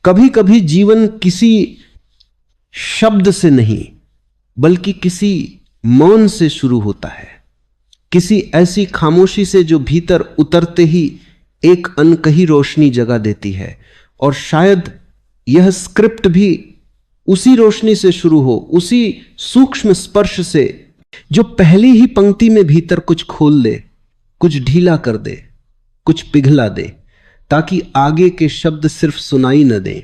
कभी कभी जीवन किसी शब्द से नहीं बल्कि किसी मौन से शुरू होता है, किसी ऐसी खामोशी से जो भीतर उतरते ही एक अनकही रोशनी जगा देती है। और शायद यह स्क्रिप्ट भी उसी रोशनी से शुरू हो, उसी सूक्ष्म स्पर्श से जो पहली ही पंक्ति में भीतर कुछ खोल दे, कुछ ढीला कर दे, कुछ पिघला दे, ताकि आगे के शब्द सिर्फ सुनाई न दें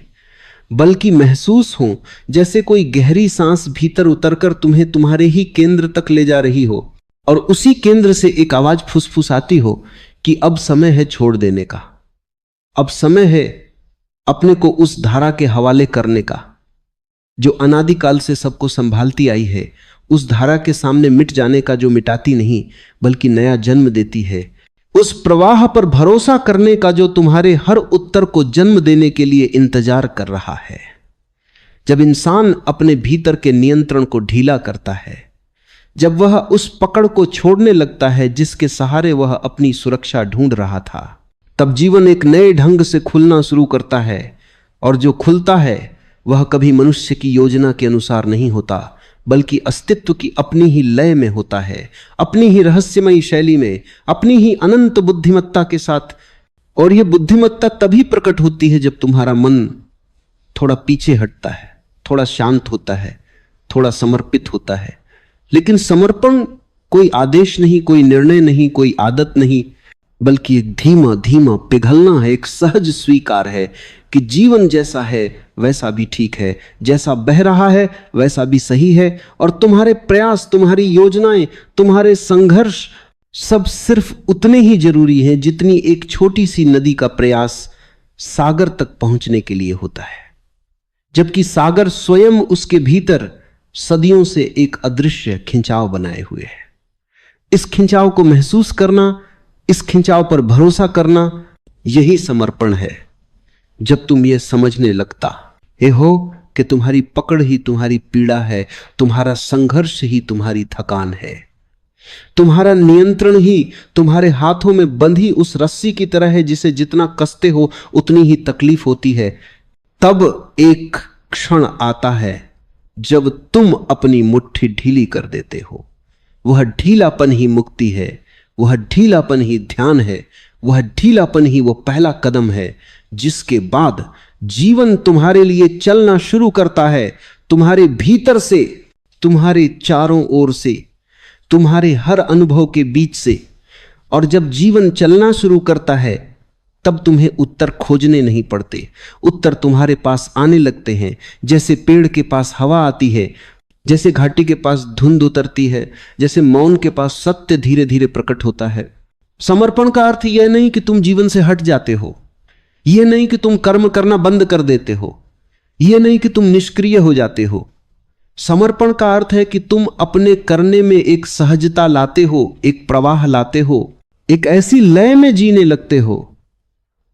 बल्कि महसूस हो, जैसे कोई गहरी सांस भीतर उतरकर तुम्हें तुम्हारे ही केंद्र तक ले जा रही हो और उसी केंद्र से एक आवाज फुसफुसाती हो कि अब समय है छोड़ देने का, अब समय है अपने को उस धारा के हवाले करने का जो अनादिकाल से सबको संभालती आई है, उस धारा के सामने मिट जाने का जो मिटाती नहीं बल्कि नया जन्म देती है, उस प्रवाह पर भरोसा करने का जो तुम्हारे हर उत्तर को जन्म देने के लिए इंतजार कर रहा है। जब इंसान अपने भीतर के नियंत्रण को ढीला करता है, जब वह उस पकड़ को छोड़ने लगता है जिसके सहारे वह अपनी सुरक्षा ढूंढ रहा था, तब जीवन एक नए ढंग से खुलना शुरू करता है। और जो खुलता है वह कभी मनुष्य की योजना के अनुसार नहीं होता बल्कि अस्तित्व की अपनी ही लय में होता है, अपनी ही रहस्यमयी शैली में, अपनी ही अनंत बुद्धिमत्ता के साथ। और यह बुद्धिमत्ता तभी प्रकट होती है जब तुम्हारा मन थोड़ा पीछे हटता है, थोड़ा शांत होता है, थोड़ा समर्पित होता है। लेकिन समर्पण कोई आदेश नहीं, कोई निर्णय नहीं, कोई आदत नहीं, बल्कि एक धीमा धीमा पिघलना है, एक सहज स्वीकार है कि जीवन जैसा है वैसा भी ठीक है, जैसा बह रहा है वैसा भी सही है। और तुम्हारे प्रयास, तुम्हारी योजनाएं, तुम्हारे संघर्ष सब सिर्फ उतने ही जरूरी हैं जितनी एक छोटी सी नदी का प्रयास सागर तक पहुंचने के लिए होता है, जबकि सागर स्वयं उसके भीतर सदियों से एक अदृश्य खिंचाव बनाए हुए है। इस खिंचाव को महसूस करना, इस खिंचाव पर भरोसा करना, यही समर्पण है। जब तुम ये समझने लगता है हो कि तुम्हारी पकड़ ही तुम्हारी पीड़ा है, तुम्हारा संघर्ष ही तुम्हारी थकान है, तुम्हारा नियंत्रण ही तुम्हारे हाथों में बंधी उस रस्सी की तरह है जिसे जितना कसते हो उतनी ही तकलीफ होती है, तब एक क्षण आता है जब तुम अपनी मुट्ठी ढीली कर देते हो। वह ढीलापन ही मुक्ति है, वह ढीलापन ही ध्यान है, वह ढीलापन ही वो पहला कदम है जिसके बाद जीवन तुम्हारे लिए चलना शुरू करता है, तुम्हारे भीतर से, तुम्हारे चारों ओर से, तुम्हारे हर अनुभव के बीच से। और जब जीवन चलना शुरू करता है तब तुम्हें उत्तर खोजने नहीं पड़ते, उत्तर तुम्हारे पास आने लगते हैं। जैसे पेड़ के पास हवा आती है, जैसे घाटी के पास धुंध उतरती है, जैसे मौन के पास सत्य धीरे धीरे प्रकट होता है। समर्पण का अर्थ यह नहीं कि तुम जीवन से हट जाते हो, यह नहीं कि तुम कर्म करना बंद कर देते हो, यह नहीं कि तुम निष्क्रिय हो जाते हो। समर्पण का अर्थ है कि तुम अपने करने में एक सहजता लाते हो, एक प्रवाह लाते हो, एक ऐसी लय में जीने लगते हो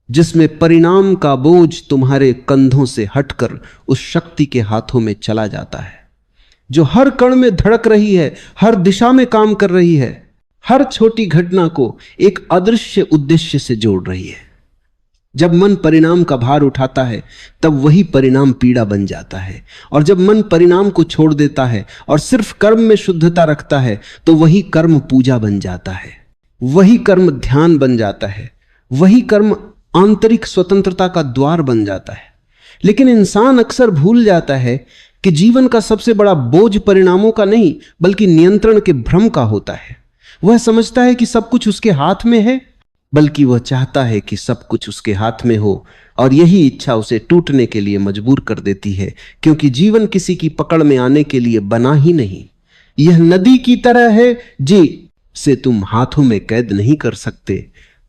जिसमें परिणाम का बोझ तुम्हारे कंधों से हटकर उस शक्ति के हाथों में चला जाता है जो हर कण में धड़क रही है, हर दिशा में काम कर रही है, हर छोटी घटना को एक अदृश्य उद्देश्य से जोड़ रही है। जब मन परिणाम का भार उठाता है तब वही परिणाम पीड़ा बन जाता है, और जब मन परिणाम को छोड़ देता है और सिर्फ कर्म में शुद्धता रखता है तो वही कर्म पूजा बन जाता है, वही कर्म ध्यान बन जाता है, वही कर्म आंतरिक स्वतंत्रता का द्वार बन जाता है। लेकिन इंसान अक्सर भूल जाता है कि जीवन का सबसे बड़ा बोझ परिणामों का नहीं बल्कि नियंत्रण के भ्रम का होता है। वह समझता है कि सब कुछ उसके हाथ में है, बल्कि वह चाहता है कि सब कुछ उसके हाथ में हो, और यही इच्छा उसे टूटने के लिए मजबूर कर देती है, क्योंकि जीवन किसी की पकड़ में आने के लिए बना ही नहीं। यह नदी की तरह है जिसे तुम हाथों में कैद नहीं कर सकते,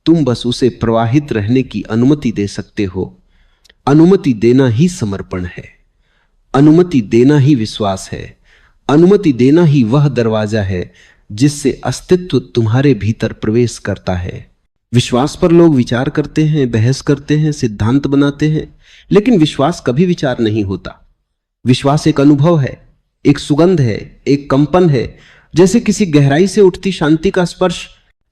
तुम बस उसे प्रवाहित रहने की अनुमति दे सकते हो। अनुमति देना ही समर्पण है, अनुमति देना ही विश्वास है, अनुमति देना ही वह दरवाजा है जिससे अस्तित्व तुम्हारे भीतर प्रवेश करता है। विश्वास पर लोग विचार करते हैं, बहस करते हैं, सिद्धांत बनाते हैं, लेकिन विश्वास कभी विचार नहीं होता। विश्वास एक अनुभव है, एक सुगंध है, एक कंपन है, जैसे किसी गहराई से उठती शांति का स्पर्श,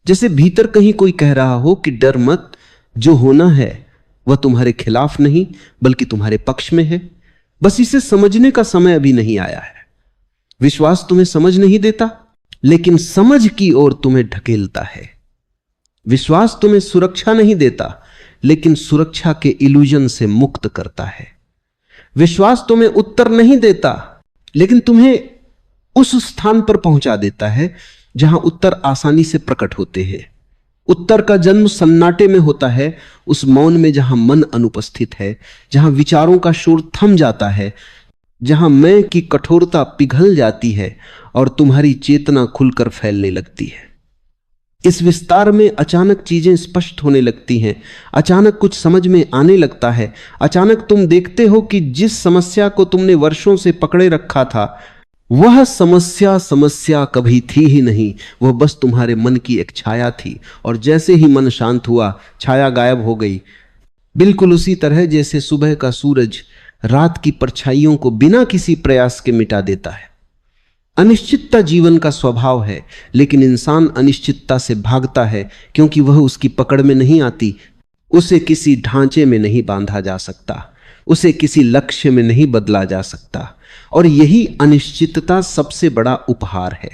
जैसे भीतर कहीं कोई कह रहा हो कि डर मत, जो होना है वह तुम्हारे खिलाफ नहीं बल्कि तुम्हारे पक्ष में है। बस इसे समझने का समय अभी नहीं आया है। विश्वास तुम्हें समझ नहीं देता, लेकिन समझ की ओर तुम्हें ढकेलता है। विश्वास तुम्हें सुरक्षा नहीं देता, लेकिन सुरक्षा के इल्यूजन से मुक्त करता है। विश्वास तुम्हें उत्तर नहीं देता, लेकिन तुम्हें उस स्थान पर पहुंचा देता है जहां उत्तर आसानी से प्रकट होते हैं। उत्तर का जन्म सन्नाटे में होता है, उस मौन में जहां मन अनुपस्थित है, जहां विचारों का शोर थम जाता है, जहां मैं की कठोरता पिघल जाती है और तुम्हारी चेतना खुलकर फैलने लगती है। इस विस्तार में अचानक चीजें स्पष्ट होने लगती हैं, अचानक कुछ समझ में आने लगता है। अचानक तुम देखते हो कि जिस समस्या को तुमने वर्षों से पकड़े रखा था, वह समस्या कभी थी ही नहीं, वह बस तुम्हारे मन की एक छाया थी। और जैसे ही मन शांत हुआ, छाया गायब हो गई। बिल्कुल उसी तरह जैसे सुबह का सूरज रात की परछाइयों को बिना किसी प्रयास के मिटा देता है। अनिश्चितता जीवन का स्वभाव है, लेकिन इंसान अनिश्चितता से भागता है क्योंकि वह उसकी पकड़ में नहीं आती। उसे किसी ढांचे में नहीं बांधा जा सकता, उसे किसी लक्ष्य में नहीं बदला जा सकता। और यही अनिश्चितता सबसे बड़ा उपहार है।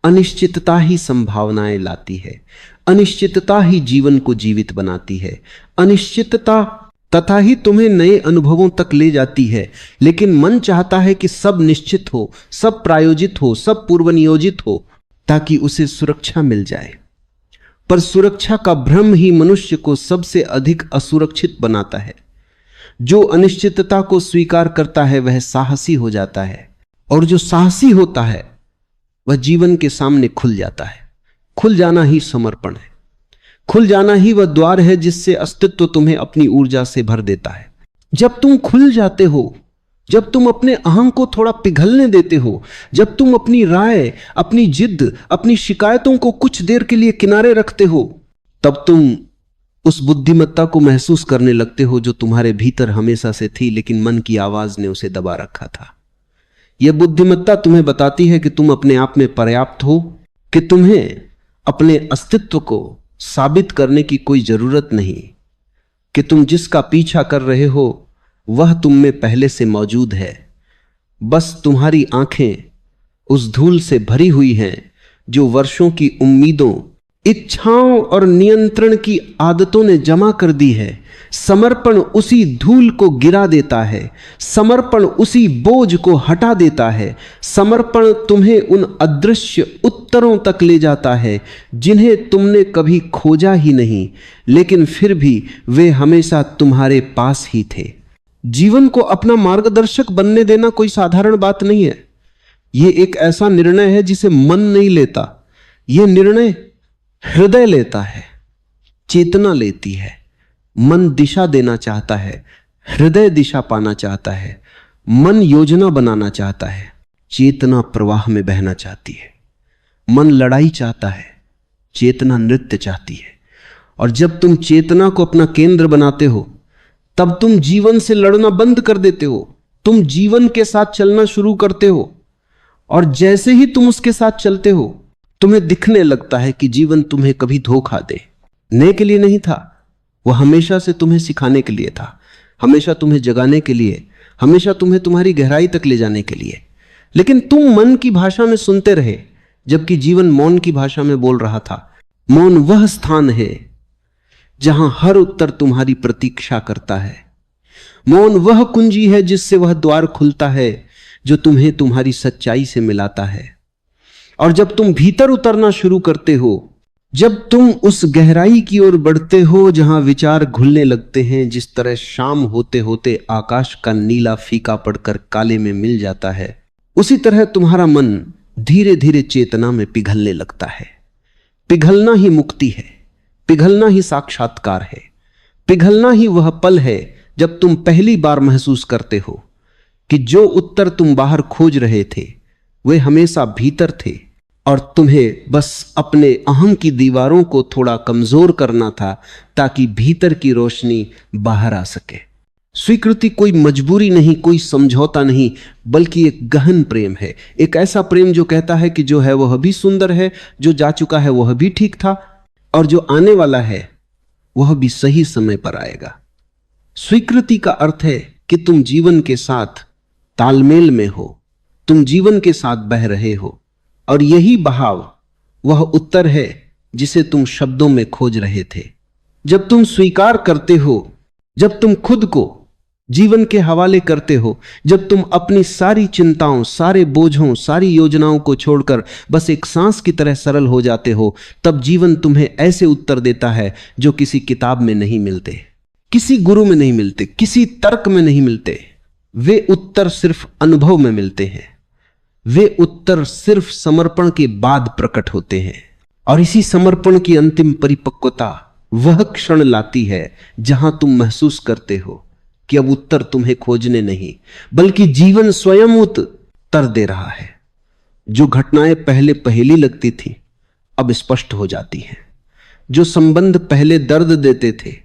अनिश्चितता ही संभावनाएं लाती है, अनिश्चितता ही जीवन को जीवित बनाती है। अनिश्चितता तथा ही तुम्हें नए अनुभवों तक ले जाती है। लेकिन मन चाहता है कि सब निश्चित हो, सब प्रायोजित हो, सब पूर्व नियोजित हो, ताकि उसे सुरक्षा मिल जाए। पर सुरक्षा का भ्रम ही मनुष्य को सबसे अधिक असुरक्षित बनाता है। जो अनिश्चितता को स्वीकार करता है वह साहसी हो जाता है, और जो साहसी होता है वह जीवन के सामने खुल जाता है। खुल जाना ही समर्पण है। खुल जाना ही वह द्वार है जिससे अस्तित्व तुम्हें अपनी ऊर्जा से भर देता है। जब तुम खुल जाते हो, जब तुम अपने अहं को थोड़ा पिघलने देते हो, जब तुम अपनी राय, अपनी जिद, अपनी शिकायतों को कुछ देर के लिए किनारे रखते हो, तब तुम उस बुद्धिमत्ता को महसूस करने लगते हो जो तुम्हारे भीतर हमेशा से थी, लेकिन मन की आवाज ने उसे दबा रखा था। यह बुद्धिमत्ता तुम्हें बताती है कि तुम अपने आप में पर्याप्त हो, कि तुम्हें अपने अस्तित्व को साबित करने की कोई जरूरत नहीं, कि तुम जिसका पीछा कर रहे हो वह तुम में पहले से मौजूद है। बस तुम्हारी आंखें उस धूल से भरी हुई हैं जो वर्षों की उम्मीदों, इच्छाओं और नियंत्रण की आदतों ने जमा कर दी है। समर्पण उसी धूल को गिरा देता है, समर्पण उसी बोझ को हटा देता है। समर्पण तुम्हें उन अदृश्य उत्तरों तक ले जाता है जिन्हें तुमने कभी खोजा ही नहीं, लेकिन फिर भी वे हमेशा तुम्हारे पास ही थे। जीवन को अपना मार्गदर्शक बनने देना कोई साधारण बात नहीं है। यह एक ऐसा निर्णय है जिसे मन नहीं लेता। यह निर्णय हृदय लेता है, चेतना लेती है। मन दिशा देना चाहता है, हृदय दिशा पाना चाहता है। मन योजना बनाना चाहता है, चेतना प्रवाह में बहना चाहती है। मन लड़ाई चाहता है, चेतना नृत्य चाहती है। और जब तुम चेतना को अपना केंद्र बनाते हो, तब तुम जीवन से लड़ना बंद कर देते हो। तुम जीवन के साथ चलना शुरू करते हो, और जैसे ही तुम उसके साथ चलते हो, तुम्हें दिखने लगता है कि जीवन तुम्हें कभी धोखा देने के लिए नहीं था। वह हमेशा से तुम्हें सिखाने के लिए था, हमेशा तुम्हें जगाने के लिए, हमेशा तुम्हें तुम्हारी गहराई तक ले जाने के लिए। लेकिन तुम मन की भाषा में सुनते रहे, जबकि जीवन मौन की भाषा में बोल रहा था। मौन वह स्थान है जहां हर उत्तर तुम्हारी प्रतीक्षा करता है। मौन वह कुंजी है जिससे वह द्वार खुलता है जो तुम्हें तुम्हारी सच्चाई से मिलाता है। और जब तुम भीतर उतरना शुरू करते हो, जब तुम उस गहराई की ओर बढ़ते हो जहां विचार घुलने लगते हैं, जिस तरह शाम होते होते आकाश का नीला फीका पड़कर काले में मिल जाता है, उसी तरह तुम्हारा मन धीरे धीरे चेतना में पिघलने लगता है। पिघलना ही मुक्ति है, पिघलना ही साक्षात्कार है, पिघलना ही वह पल है जब तुम पहली बार महसूस करते हो कि जो उत्तर तुम बाहर खोज रहे थे वे हमेशा भीतर थे, और तुम्हें बस अपने अहम की दीवारों को थोड़ा कमजोर करना था ताकि भीतर की रोशनी बाहर आ सके। स्वीकृति कोई मजबूरी नहीं, कोई समझौता नहीं, बल्कि एक गहन प्रेम है। एक ऐसा प्रेम जो कहता है कि जो है वह भी सुंदर है, जो जा चुका है वह भी ठीक था, और जो आने वाला है वह भी सही समय पर आएगा। स्वीकृति का अर्थ है कि तुम जीवन के साथ तालमेल में हो, तुम जीवन के साथ बह रहे हो, और यही बहाव वह उत्तर है जिसे तुम शब्दों में खोज रहे थे। जब तुम स्वीकार करते हो, जब तुम खुद को जीवन के हवाले करते हो, जब तुम अपनी सारी चिंताओं, सारे बोझों, सारी योजनाओं को छोड़कर बस एक सांस की तरह सरल हो जाते हो, तब जीवन तुम्हें ऐसे उत्तर देता है जो किसी किताब में नहीं मिलते, किसी गुरु में नहीं मिलते, किसी तर्क में नहीं मिलते। वे उत्तर सिर्फ अनुभव में मिलते हैं। वे उत्तर सिर्फ समर्पण के बाद प्रकट होते हैं। और इसी समर्पण की अंतिम परिपक्वता वह क्षण लाती है जहां तुम महसूस करते हो कि अब उत्तर तुम्हें खोजने नहीं, बल्कि जीवन स्वयं उत्तर दे रहा है। जो घटनाएं पहले पहेली लगती थी अब स्पष्ट हो जाती हैं। जो संबंध पहले दर्द देते थे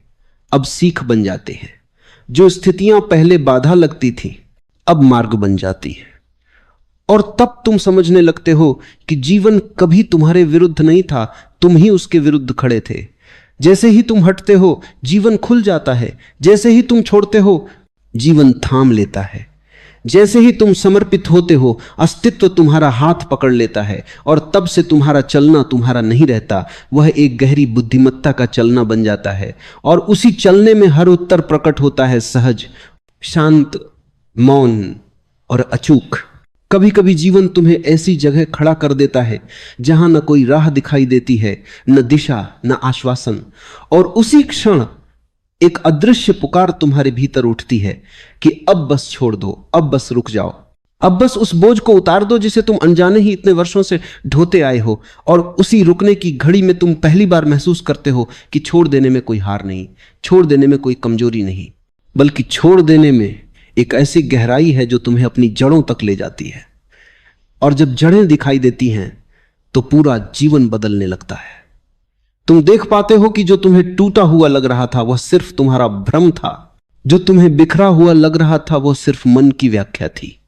अब सीख बन जाते हैं। जो स्थितियां पहले बाधा लगती थी अब मार्ग बन जाती हैं। और तब तुम समझने लगते हो कि जीवन कभी तुम्हारे विरुद्ध नहीं था, तुम ही उसके विरुद्ध खड़े थे। जैसे ही तुम हटते हो जीवन खुल जाता है, जैसे ही तुम छोड़ते हो जीवन थाम लेता है, जैसे ही तुम समर्पित होते हो अस्तित्व तुम्हारा हाथ पकड़ लेता है, और तब से तुम्हारा चलना तुम्हारा नहीं रहता, वह एक गहरी बुद्धिमत्ता का चलना बन जाता है। और उसी चलने में हर उत्तर प्रकट होता है, सहज, शांत, मौन और अचूक। कभी कभी जीवन तुम्हें ऐसी जगह खड़ा कर देता है जहां न कोई राह दिखाई देती है, न दिशा, न आश्वासन, और उसी क्षण एक अदृश्य पुकार तुम्हारे भीतर उठती है कि अब बस छोड़ दो, अब बस रुक जाओ, अब बस उस बोझ को उतार दो जिसे तुम अनजाने ही इतने वर्षों से ढोते आए हो। और उसी रुकने की घड़ी में तुम पहली बार महसूस करते हो कि छोड़ देने में कोई हार नहीं, छोड़ देने में कोई कमजोरी नहीं, बल्कि छोड़ देने में एक ऐसी गहराई है जो तुम्हें अपनी जड़ों तक ले जाती है। और जब जड़ें दिखाई देती हैं तो पूरा जीवन बदलने लगता है। तुम देख पाते हो कि जो तुम्हें टूटा हुआ लग रहा था वह सिर्फ तुम्हारा भ्रम था, जो तुम्हें बिखरा हुआ लग रहा था वह सिर्फ मन की व्याख्या थी,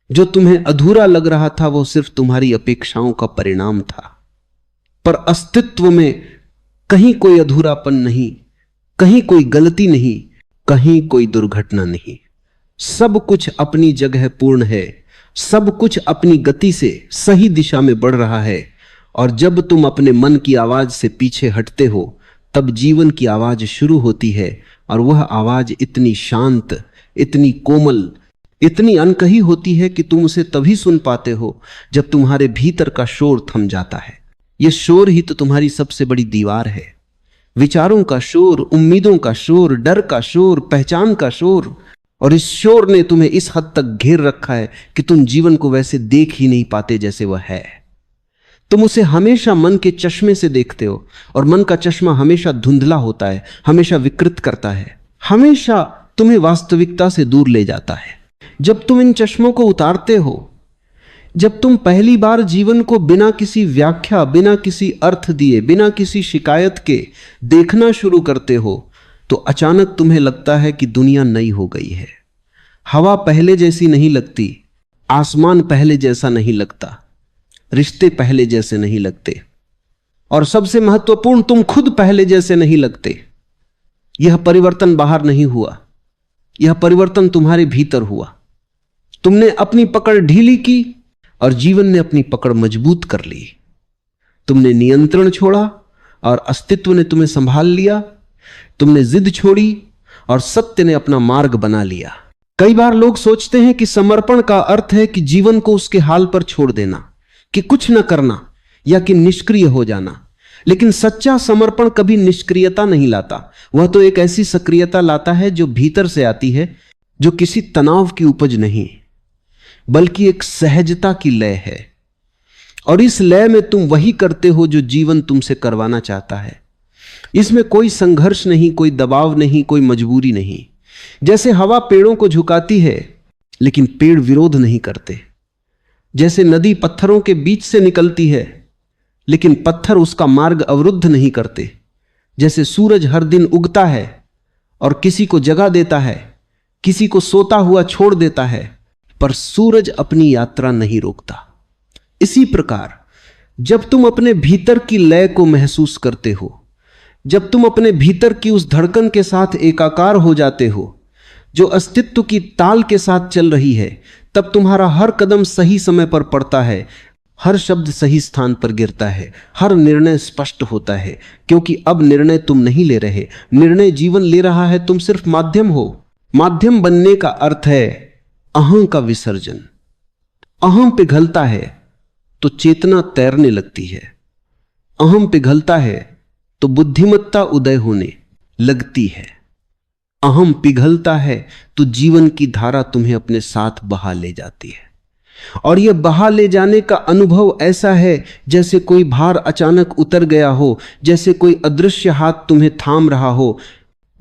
जो तुम्हें अधूरा लग रहा था वह सिर्फ तुम्हारी अपेक्षाओं का परिणाम था। पर अस्तित्व में कहीं कोई अधूरापन नहीं, कहीं कोई गलती नहीं, कहीं कोई दुर्घटना नहीं। सब कुछ अपनी जगह पूर्ण है, सब कुछ अपनी गति से सही दिशा में बढ़ रहा है। और जब तुम अपने मन की आवाज से पीछे हटते हो तब जीवन की आवाज शुरू होती है, और वह आवाज इतनी शांत, इतनी कोमल, इतनी अनकही होती है कि तुम उसे तभी सुन पाते हो जब तुम्हारे भीतर का शोर थम जाता है। यह शोर ही तो तुम्हारी सबसे बड़ी दीवार है। विचारों का शोर, उम्मीदों का शोर, डर का शोर, पहचान का शोर। और इस शोर ने तुम्हें इस हद तक घेर रखा है कि तुम जीवन को वैसे देख ही नहीं पाते जैसे वह है। तुम उसे हमेशा मन के चश्मे से देखते हो, और मन का चश्मा हमेशा धुंधला होता है, हमेशा विकृत करता है, हमेशा तुम्हें वास्तविकता से दूर ले जाता है। जब तुम इन चश्मों को उतारते हो, जब तुम पहली बार जीवन को बिना किसी व्याख्या, बिना किसी अर्थ दिए, बिना किसी शिकायत के देखना शुरू करते हो, तो अचानक तुम्हें लगता है कि दुनिया नई हो गई है। हवा पहले जैसी नहीं लगती, आसमान पहले जैसा नहीं लगता, रिश्ते पहले जैसे नहीं लगते, और सबसे महत्वपूर्ण तुम खुद पहले जैसे नहीं लगते। यह परिवर्तन बाहर नहीं हुआ, यह परिवर्तन तुम्हारे भीतर हुआ। तुमने अपनी पकड़ ढीली की और जीवन ने अपनी पकड़ मजबूत कर ली। तुमने नियंत्रण छोड़ा और अस्तित्व ने तुम्हें संभाल लिया। तुमने जिद छोड़ी और सत्य ने अपना मार्ग बना लिया। कई बार लोग सोचते हैं कि समर्पण का अर्थ है कि जीवन को उसके हाल पर छोड़ देना, कि कुछ न करना, या कि निष्क्रिय हो जाना। लेकिन सच्चा समर्पण कभी निष्क्रियता नहीं लाता, वह तो एक ऐसी सक्रियता लाता है जो भीतर से आती है, जो किसी तनाव की उपज नहीं, बल्कि एक सहजता की लय है। और इस लय में तुम वही करते हो जो जीवन तुमसे करवाना चाहता है। इसमें कोई संघर्ष नहीं, कोई दबाव नहीं, कोई मजबूरी नहीं। जैसे हवा पेड़ों को झुकाती है लेकिन पेड़ विरोध नहीं करते, जैसे नदी पत्थरों के बीच से निकलती है लेकिन पत्थर उसका मार्ग अवरुद्ध नहीं करते, जैसे सूरज हर दिन उगता है और किसी को जगा देता है, किसी को सोता हुआ छोड़ देता है, पर सूरज अपनी यात्रा नहीं रोकता। इसी प्रकार जब तुम अपने भीतर की लय को महसूस करते हो, जब तुम अपने भीतर की उस धड़कन के साथ एकाकार हो जाते हो जो अस्तित्व की ताल के साथ चल रही है, तब तुम्हारा हर कदम सही समय पर पड़ता है, हर शब्द सही स्थान पर गिरता है, हर निर्णय स्पष्ट होता है, क्योंकि अब निर्णय तुम नहीं ले रहे, निर्णय जीवन ले रहा है, तुम सिर्फ माध्यम हो। माध्यम बनने का अर्थ है अहं का विसर्जन। अहं पिघलता है तो चेतना तैरने लगती है, अहं पिघलता है तो बुद्धिमत्ता उदय होने लगती है, अहम पिघलता है तो जीवन की धारा तुम्हें अपने साथ बहा ले जाती है। और यह बहा ले जाने का अनुभव ऐसा है जैसे कोई भार अचानक उतर गया हो, जैसे कोई अदृश्य हाथ तुम्हें थाम रहा हो,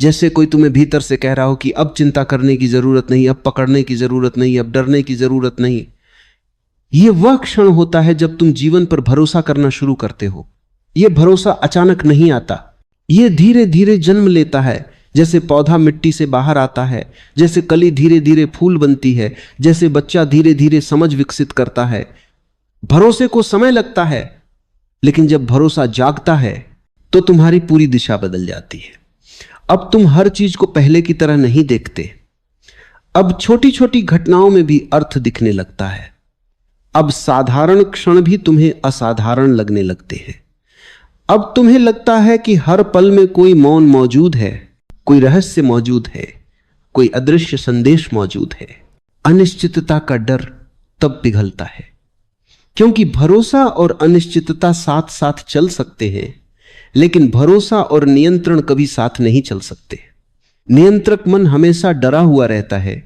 जैसे कोई तुम्हें भीतर से कह रहा हो कि अब चिंता करने की जरूरत नहीं, अब पकड़ने की जरूरत नहीं, अब डरने की जरूरत नहीं। यह वह क्षण होता है जब तुम जीवन पर भरोसा करना शुरू करते हो। यह भरोसा अचानक नहीं आता, यह धीरे धीरे जन्म लेता है, जैसे पौधा मिट्टी से बाहर आता है, जैसे कली धीरे धीरे फूल बनती है, जैसे बच्चा धीरे धीरे समझ विकसित करता है। भरोसे को समय लगता है, लेकिन जब भरोसा जागता है तो तुम्हारी पूरी दिशा बदल जाती है। अब तुम हर चीज को पहले की तरह नहीं देखते, अब छोटी छोटी घटनाओं में भी अर्थ दिखने लगता है। अब साधारण क्षण भी तुम्हें असाधारण लगने लगते हैं। अब तुम्हें लगता है कि हर पल में कोई मौन मौजूद है, कोई रहस्य मौजूद है, कोई अदृश्य संदेश मौजूद है। अनिश्चितता का डर तब पिघलता है, क्योंकि भरोसा और अनिश्चितता साथ साथ चल सकते हैं, लेकिन भरोसा और नियंत्रण कभी साथ नहीं चल सकते। नियंत्रक मन हमेशा डरा हुआ रहता है,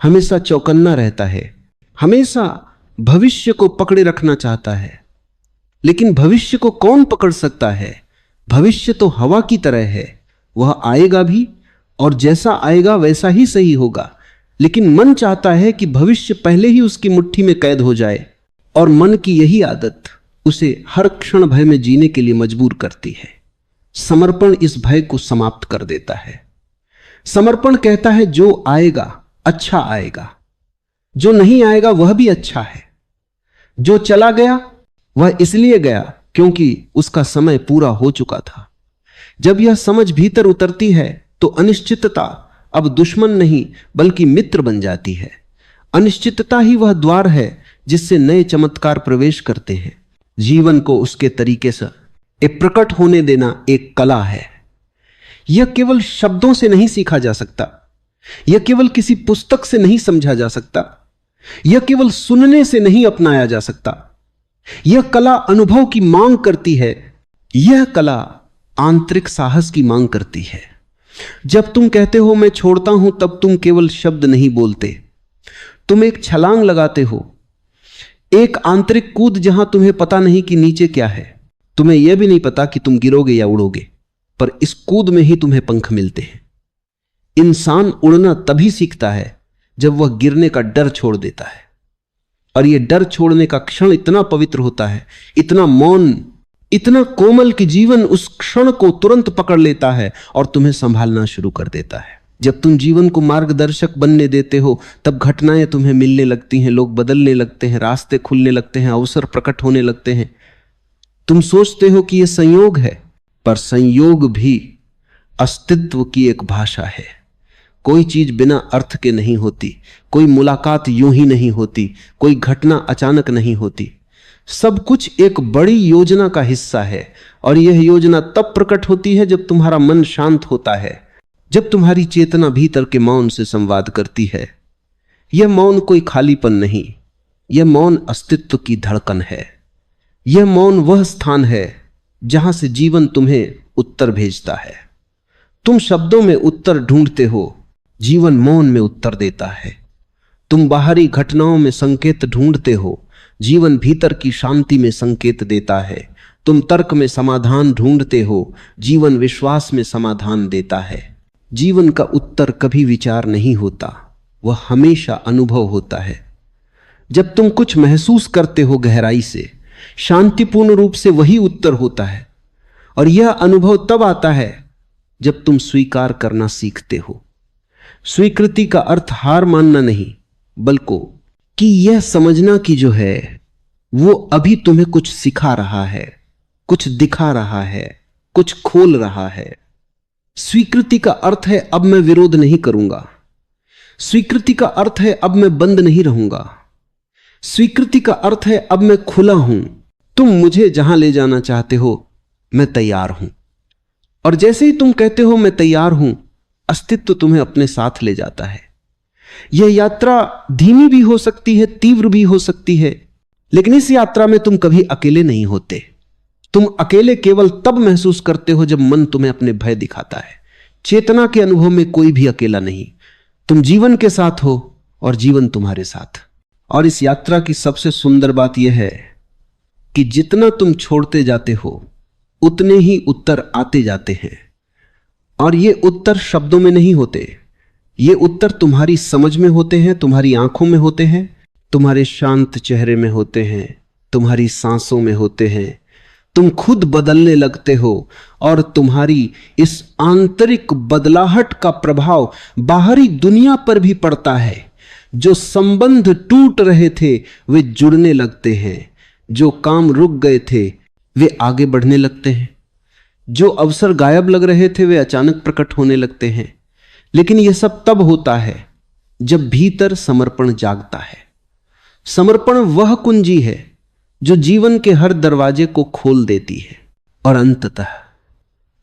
हमेशा चौकन्ना रहता है, हमेशा भविष्य को पकड़े रखना चाहता है। लेकिन भविष्य को कौन पकड़ सकता है? भविष्य तो हवा की तरह है, वह आएगा भी और जैसा आएगा वैसा ही सही होगा। लेकिन मन चाहता है कि भविष्य पहले ही उसकी मुट्ठी में कैद हो जाए, और मन की यही आदत उसे हर क्षण भय में जीने के लिए मजबूर करती है। समर्पण इस भय को समाप्त कर देता है। समर्पण कहता है जो आएगा अच्छा आएगा, जो नहीं आएगा वह भी अच्छा है। जो चला गया वह इसलिए गया क्योंकि उसका समय पूरा हो चुका था। जब यह समझ भीतर उतरती है तो अनिश्चितता अब दुश्मन नहीं बल्कि मित्र बन जाती है। अनिश्चितता ही वह द्वार है जिससे नए चमत्कार प्रवेश करते हैं। जीवन को उसके तरीके से प्रकट होने देना एक कला है। यह केवल शब्दों से नहीं सीखा जा सकता, यह केवल किसी पुस्तक से नहीं समझा जा सकता, यह केवल सुनने से नहीं अपनाया जा सकता। यह कला अनुभव की मांग करती है, यह कला आंतरिक साहस की मांग करती है। जब तुम कहते हो मैं छोड़ता हूं, तब तुम केवल शब्द नहीं बोलते, तुम एक छलांग लगाते हो, एक आंतरिक कूद जहां तुम्हें पता नहीं कि नीचे क्या है। तुम्हें यह भी नहीं पता कि तुम गिरोगे या उड़ोगे, पर इस कूद में ही तुम्हें पंख मिलते हैं। इंसान उड़ना तभी सीखता है जब वह गिरने का डर छोड़ देता है, और यह डर छोड़ने का क्षण इतना पवित्र होता है, इतना मौन, इतना कोमल कि जीवन उस क्षण को तुरंत पकड़ लेता है और तुम्हें संभालना शुरू कर देता है। जब तुम जीवन को मार्गदर्शक बनने देते हो, तब घटनाएं तुम्हें मिलने लगती हैं, लोग बदलने लगते हैं, रास्ते खुलने लगते हैं, अवसर प्रकट होने लगते हैं। तुम सोचते हो कि यह संयोग है, पर संयोग भी अस्तित्व की एक भाषा है। कोई चीज बिना अर्थ के नहीं होती, कोई मुलाकात यूं ही नहीं होती, कोई घटना अचानक नहीं होती। सब कुछ एक बड़ी योजना का हिस्सा है, और यह योजना तब प्रकट होती है जब तुम्हारा मन शांत होता है, जब तुम्हारी चेतना भीतर के मौन से संवाद करती है। यह मौन कोई खालीपन नहीं, यह मौन अस्तित्व की धड़कन है। यह मौन वह स्थान है जहां से जीवन तुम्हें उत्तर भेजता है। तुम शब्दों में उत्तर ढूंढते हो, जीवन मौन में उत्तर देता है। तुम बाहरी घटनाओं में संकेत ढूंढते हो, जीवन भीतर की शांति में संकेत देता है। तुम तर्क में समाधान ढूंढते हो, जीवन विश्वास में समाधान देता है। जीवन का उत्तर कभी विचार नहीं होता, वह हमेशा अनुभव होता है। जब तुम कुछ महसूस करते हो गहराई से, शांतिपूर्ण रूप से, वही उत्तर होता है। और यह अनुभव तब आता है जब तुम स्वीकार करना सीखते हो। स्वीकृति का अर्थ हार मानना नहीं, बल्कि कि यह समझना कि जो है वो अभी तुम्हें कुछ सिखा रहा है, कुछ दिखा रहा है, कुछ खोल रहा है। स्वीकृति का अर्थ है अब मैं विरोध नहीं करूंगा। स्वीकृति का अर्थ है अब मैं बंद नहीं रहूंगा। स्वीकृति का अर्थ है अब मैं खुला हूं। तुम मुझे जहां ले जाना चाहते हो मैं तैयार हूं। और जैसे ही तुम कहते हो मैं तैयार हूं, अस्तित्व तुम्हें अपने साथ ले जाता है। यह यात्रा धीमी भी हो सकती है, तीव्र भी हो सकती है, लेकिन इस यात्रा में तुम कभी अकेले नहीं होते। तुम अकेले केवल तब महसूस करते हो जब मन तुम्हें अपने भय दिखाता है। चेतना के अनुभव में कोई भी अकेला नहीं। तुम जीवन के साथ हो और जीवन तुम्हारे साथ। और इस यात्रा की सबसे सुंदर बात यह है कि जितना तुम छोड़ते जाते हो उतने ही उत्तर आते जाते हैं। और ये उत्तर शब्दों में नहीं होते, ये उत्तर तुम्हारी समझ में होते हैं, तुम्हारी आंखों में होते हैं, तुम्हारे शांत चेहरे में होते हैं, तुम्हारी सांसों में होते हैं। तुम खुद बदलने लगते हो और तुम्हारी इस आंतरिक बदलाहट का प्रभाव बाहरी दुनिया पर भी पड़ता है। जो संबंध टूट रहे थे वे जुड़ने लगते हैं, जो काम रुक गए थे वे आगे बढ़ने लगते हैं, जो अवसर गायब लग रहे थे वे अचानक प्रकट होने लगते हैं। लेकिन यह सब तब होता है जब भीतर समर्पण जागता है। समर्पण वह कुंजी है जो जीवन के हर दरवाजे को खोल देती है। और अंततः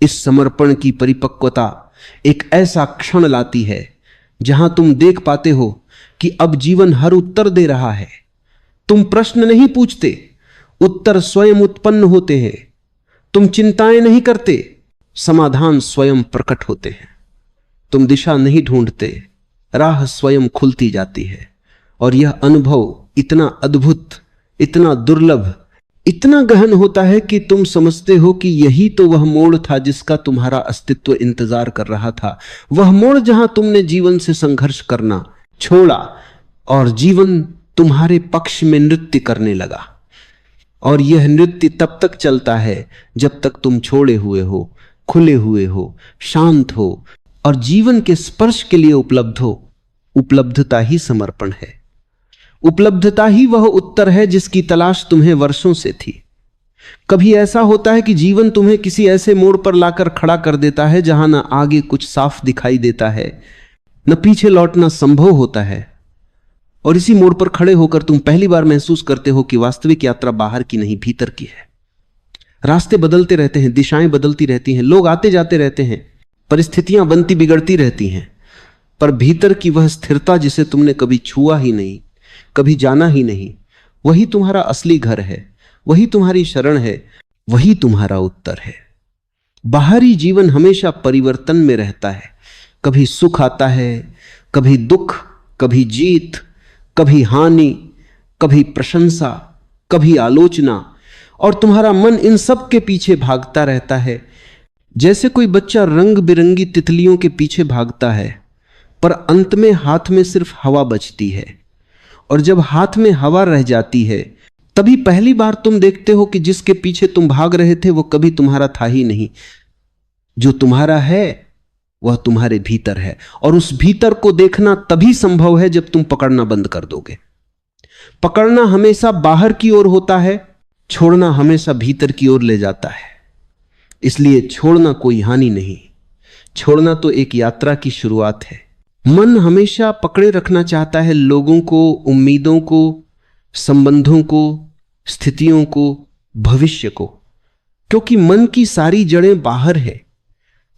इस समर्पण की परिपक्वता एक ऐसा क्षण लाती है जहां तुम देख पाते हो कि अब जीवन हर उत्तर दे रहा है। तुम प्रश्न नहीं पूछते, उत्तर स्वयं उत्पन्न होते हैं। तुम चिंताएं नहीं करते, समाधान स्वयं प्रकट होते हैं। तुम दिशा नहीं ढूंढते, राह स्वयं खुलती जाती है। और यह अनुभव इतना अद्भुत, इतना दुर्लभ, इतना गहन होता है कि तुम समझते हो कि यही तो वह मोड़ था जिसका तुम्हारा अस्तित्व इंतजार कर रहा था। वह मोड़ जहां तुमने जीवन से संघर्ष करना छोड़ा और जीवन तुम्हारे पक्ष में नृत्य करने लगा। और यह नृत्य तब तक चलता है जब तक तुम छोड़े हुए हो, खुले हुए हो, शांत हो और जीवन के स्पर्श के लिए उपलब्ध हो। उपलब्धता ही समर्पण है। उपलब्धता ही वह उत्तर है जिसकी तलाश तुम्हें वर्षों से थी। कभी ऐसा होता है कि जीवन तुम्हें किसी ऐसे मोड़ पर लाकर खड़ा कर देता है जहां न आगे कुछ साफ दिखाई देता है, न पीछे लौटना संभव होता है। और इसी मोड़ पर खड़े होकर तुम पहली बार महसूस करते हो कि वास्तविक यात्रा बाहर की नहीं, भीतर की है। रास्ते बदलते रहते हैं, दिशाएं बदलती रहती हैं, लोग आते जाते रहते हैं, परिस्थितियां बनती बिगड़ती रहती हैं, पर भीतर की वह स्थिरता जिसे तुमने कभी छुआ ही नहीं, कभी जाना ही नहीं, वही तुम्हारा असली घर है, वही तुम्हारी शरण है, वही तुम्हारा उत्तर है। बाहरी जीवन हमेशा परिवर्तन में रहता है। कभी सुख आता है, कभी दुख, कभी जीत, कभी हानि, कभी प्रशंसा, कभी आलोचना, और तुम्हारा मन इन सब के पीछे भागता रहता है। जैसे कोई बच्चा रंग बिरंगी तितलियों के पीछे भागता है, पर अंत में हाथ में सिर्फ हवा बचती है। और जब हाथ में हवा रह जाती है तभी पहली बार तुम देखते हो कि जिसके पीछे तुम भाग रहे थे वो कभी तुम्हारा था ही नहीं। जो तुम्हारा है वह तुम्हारे भीतर है, और उस भीतर को देखना तभी संभव है जब तुम पकड़ना बंद कर दोगे। पकड़ना हमेशा बाहर की ओर होता है, छोड़ना हमेशा भीतर की ओर ले जाता है। इसलिए छोड़ना कोई हानि नहीं, छोड़ना तो एक यात्रा की शुरुआत है। मन हमेशा पकड़े रखना चाहता है लोगों को, उम्मीदों को, संबंधों को, स्थितियों को, भविष्य को, क्योंकि मन की सारी जड़ें बाहर है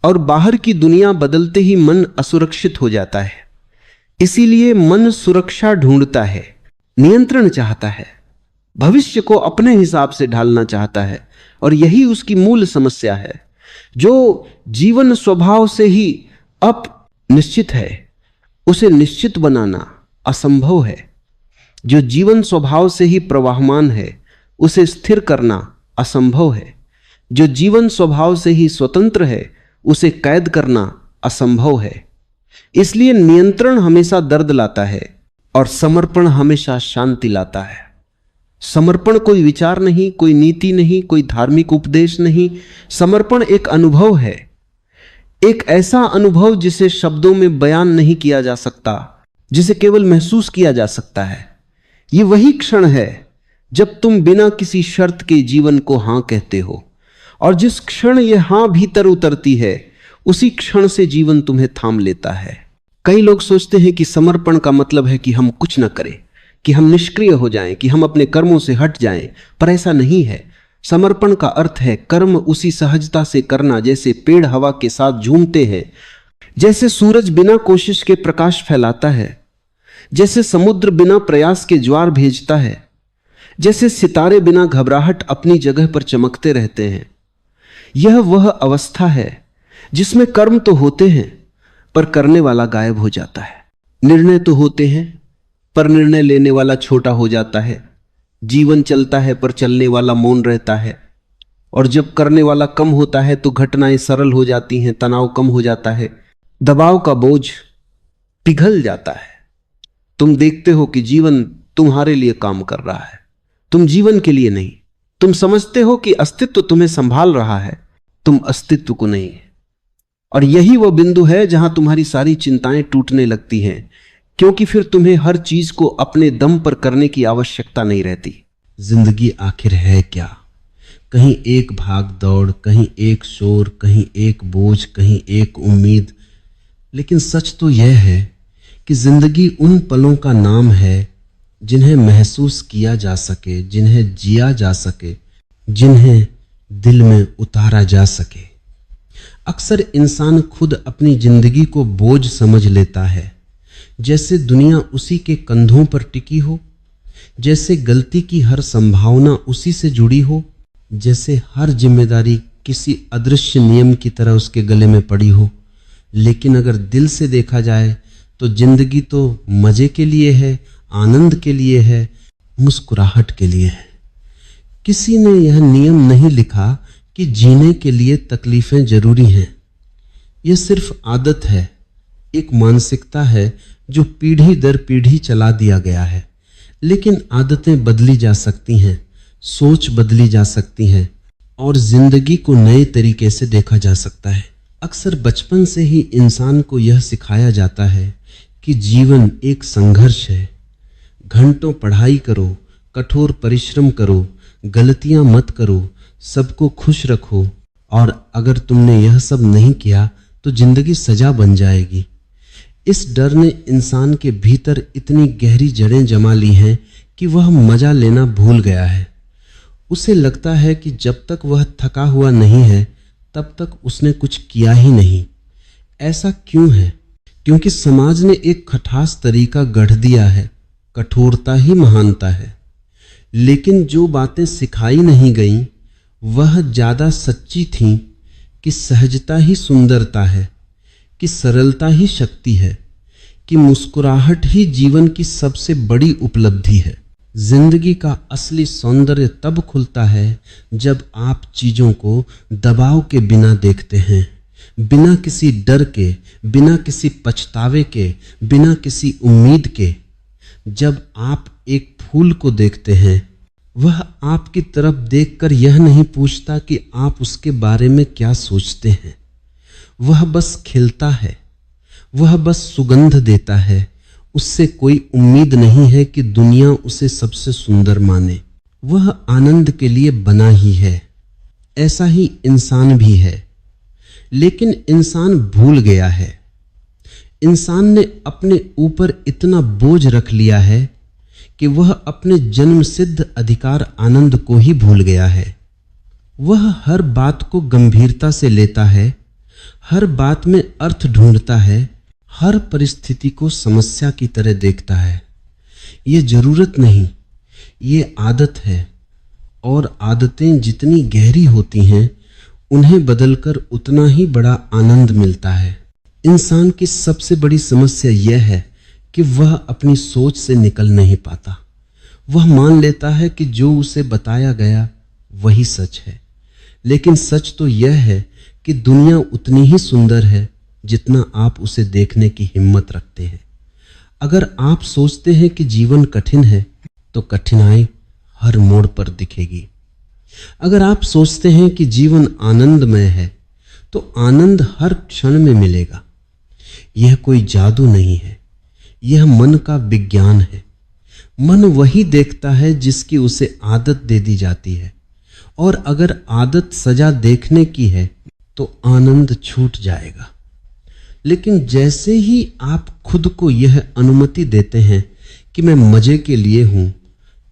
और बाहर की दुनिया बदलते ही मन असुरक्षित हो जाता है। इसीलिए मन सुरक्षा ढूंढता है, नियंत्रण चाहता है, भविष्य को अपने हिसाब से ढालना चाहता है, और यही उसकी मूल समस्या है। जो जीवन स्वभाव से ही निश्चित है उसे निश्चित बनाना असंभव है। जो जीवन स्वभाव से ही प्रवाहमान है उसे स्थिर करना असंभव है। जो जीवन स्वभाव से ही स्वतंत्र है उसे कैद करना असंभव है। इसलिए नियंत्रण हमेशा दर्द लाता है और समर्पण हमेशा शांति लाता है। समर्पण कोई विचार नहीं, कोई नीति नहीं, कोई धार्मिक उपदेश नहीं। समर्पण एक अनुभव है, एक ऐसा अनुभव जिसे शब्दों में बयान नहीं किया जा सकता, जिसे केवल महसूस किया जा सकता है। यह वही क्षण है जब तुम बिना किसी शर्त के जीवन को हां कहते हो और जिस क्षण ये हां भीतर उतरती है उसी क्षण से जीवन तुम्हें थाम लेता है। कई लोग सोचते हैं कि समर्पण का मतलब है कि हम कुछ न करें, कि हम निष्क्रिय हो जाएं, कि हम अपने कर्मों से हट जाएं, पर ऐसा नहीं है। समर्पण का अर्थ है कर्म उसी सहजता से करना जैसे पेड़ हवा के साथ झूमते हैं, जैसे सूरज बिना कोशिश के प्रकाश फैलाता है, जैसे समुद्र बिना प्रयास के ज्वार भेजता है, जैसे सितारे बिना घबराहट अपनी जगह पर चमकते रहते हैं। यह वह अवस्था है जिसमें कर्म तो होते हैं पर करने वाला गायब हो जाता है। निर्णय तो होते हैं पर निर्णय लेने वाला छोटा हो जाता है। जीवन चलता है पर चलने वाला मौन रहता है। और जब करने वाला कम होता है तो घटनाएं सरल हो जाती हैं, तनाव कम हो जाता है, दबाव का बोझ पिघल जाता है। तुम देखते हो कि जीवन तुम्हारे लिए काम कर रहा है, तुम जीवन के लिए नहीं। तुम समझते हो कि अस्तित्व तुम्हें संभाल रहा है, तुम अस्तित्व को नहीं। और यही वो बिंदु है जहां तुम्हारी सारी चिंताएं टूटने लगती हैं, क्योंकि फिर तुम्हें हर चीज को अपने दम पर करने की आवश्यकता नहीं रहती। जिंदगी आखिर है क्या? कहीं एक भाग दौड़, कहीं एक शोर, कहीं एक बोझ, कहीं एक उम्मीद। लेकिन सच तो यह है कि जिंदगी उन पलों का नाम है जिन्हें महसूस किया जा सके, जिन्हें जिया जा सके, जिन्हें दिल में उतारा जा सके। अक्सर इंसान खुद अपनी जिंदगी को बोझ समझ लेता है, जैसे दुनिया उसी के कंधों पर टिकी हो, जैसे गलती की हर संभावना उसी से जुड़ी हो, जैसे हर जिम्मेदारी किसी अदृश्य नियम की तरह उसके गले में पड़ी हो। लेकिन अगर दिल से देखा जाए तो जिंदगी तो मजे के लिए है, आनंद के लिए है, मुस्कुराहट के लिए है। किसी ने यह नियम नहीं लिखा कि जीने के लिए तकलीफें जरूरी हैं। यह सिर्फ आदत है, एक मानसिकता है जो पीढ़ी दर पीढ़ी चला दिया गया है। लेकिन आदतें बदली जा सकती हैं, सोच बदली जा सकती है और जिंदगी को नए तरीके से देखा जा सकता है। अक्सर बचपन से ही इंसान को यह सिखाया जाता है कि जीवन एक संघर्ष है। घंटों पढ़ाई करो, कठोर परिश्रम करो, गलतियां मत करो, सबको खुश रखो, और अगर तुमने यह सब नहीं किया तो जिंदगी सजा बन जाएगी। इस डर ने इंसान के भीतर इतनी गहरी जड़ें जमा ली हैं कि वह मजा लेना भूल गया है। उसे लगता है कि जब तक वह थका हुआ नहीं है तब तक उसने कुछ किया ही नहीं। ऐसा क्यों है? क्योंकि समाज ने एक खटास तरीका गढ़ दिया है, कठोरता ही महानता है। लेकिन जो बातें सिखाई नहीं गईं वह ज्यादा सच्ची थीं कि सहजता ही सुंदरता है, कि सरलता ही शक्ति है, कि मुस्कुराहट ही जीवन की सबसे बड़ी उपलब्धि है। जिंदगी का असली सौंदर्य तब खुलता है जब आप चीजों को दबाव के बिना देखते हैं, बिना किसी डर के, बिना किसी पछतावे के, बिना किसी उम्मीद के। जब आप एक फूल को देखते हैं, वह आपकी तरफ देखकर यह नहीं पूछता कि आप उसके बारे में क्या सोचते हैं। वह बस खिलता है, वह बस सुगंध देता है। उससे कोई उम्मीद नहीं है कि दुनिया उसे सबसे सुंदर माने। वह आनंद के लिए बना ही है। ऐसा ही इंसान भी है। लेकिन इंसान भूल गया है। इंसान ने अपने ऊपर इतना बोझ रख लिया है कि वह अपने जन्म सिद्ध अधिकार आनंद को ही भूल गया है। वह हर बात को गंभीरता से लेता है, हर बात में अर्थ ढूंढता है, हर परिस्थिति को समस्या की तरह देखता है। ये जरूरत नहीं, ये आदत है। और आदतें जितनी गहरी होती हैं उन्हें बदलकर उतना ही बड़ा आनंद मिलता है। इंसान की सबसे बड़ी समस्या यह है कि वह अपनी सोच से निकल नहीं पाता। वह मान लेता है कि जो उसे बताया गया वही सच है। लेकिन सच तो यह है कि दुनिया उतनी ही सुंदर है जितना आप उसे देखने की हिम्मत रखते हैं। अगर आप सोचते हैं कि जीवन कठिन है तो कठिनाई हर मोड़ पर दिखेगी। अगर आप सोचते हैं कि जीवन आनंदमय है तो आनंद हर क्षण में मिलेगा। यह कोई जादू नहीं है, यह मन का विज्ञान है। मन वही देखता है जिसकी उसे आदत दे दी जाती है, और अगर आदत सजा देखने की है तो आनंद छूट जाएगा। लेकिन जैसे ही आप खुद को यह अनुमति देते हैं कि मैं मजे के लिए हूं,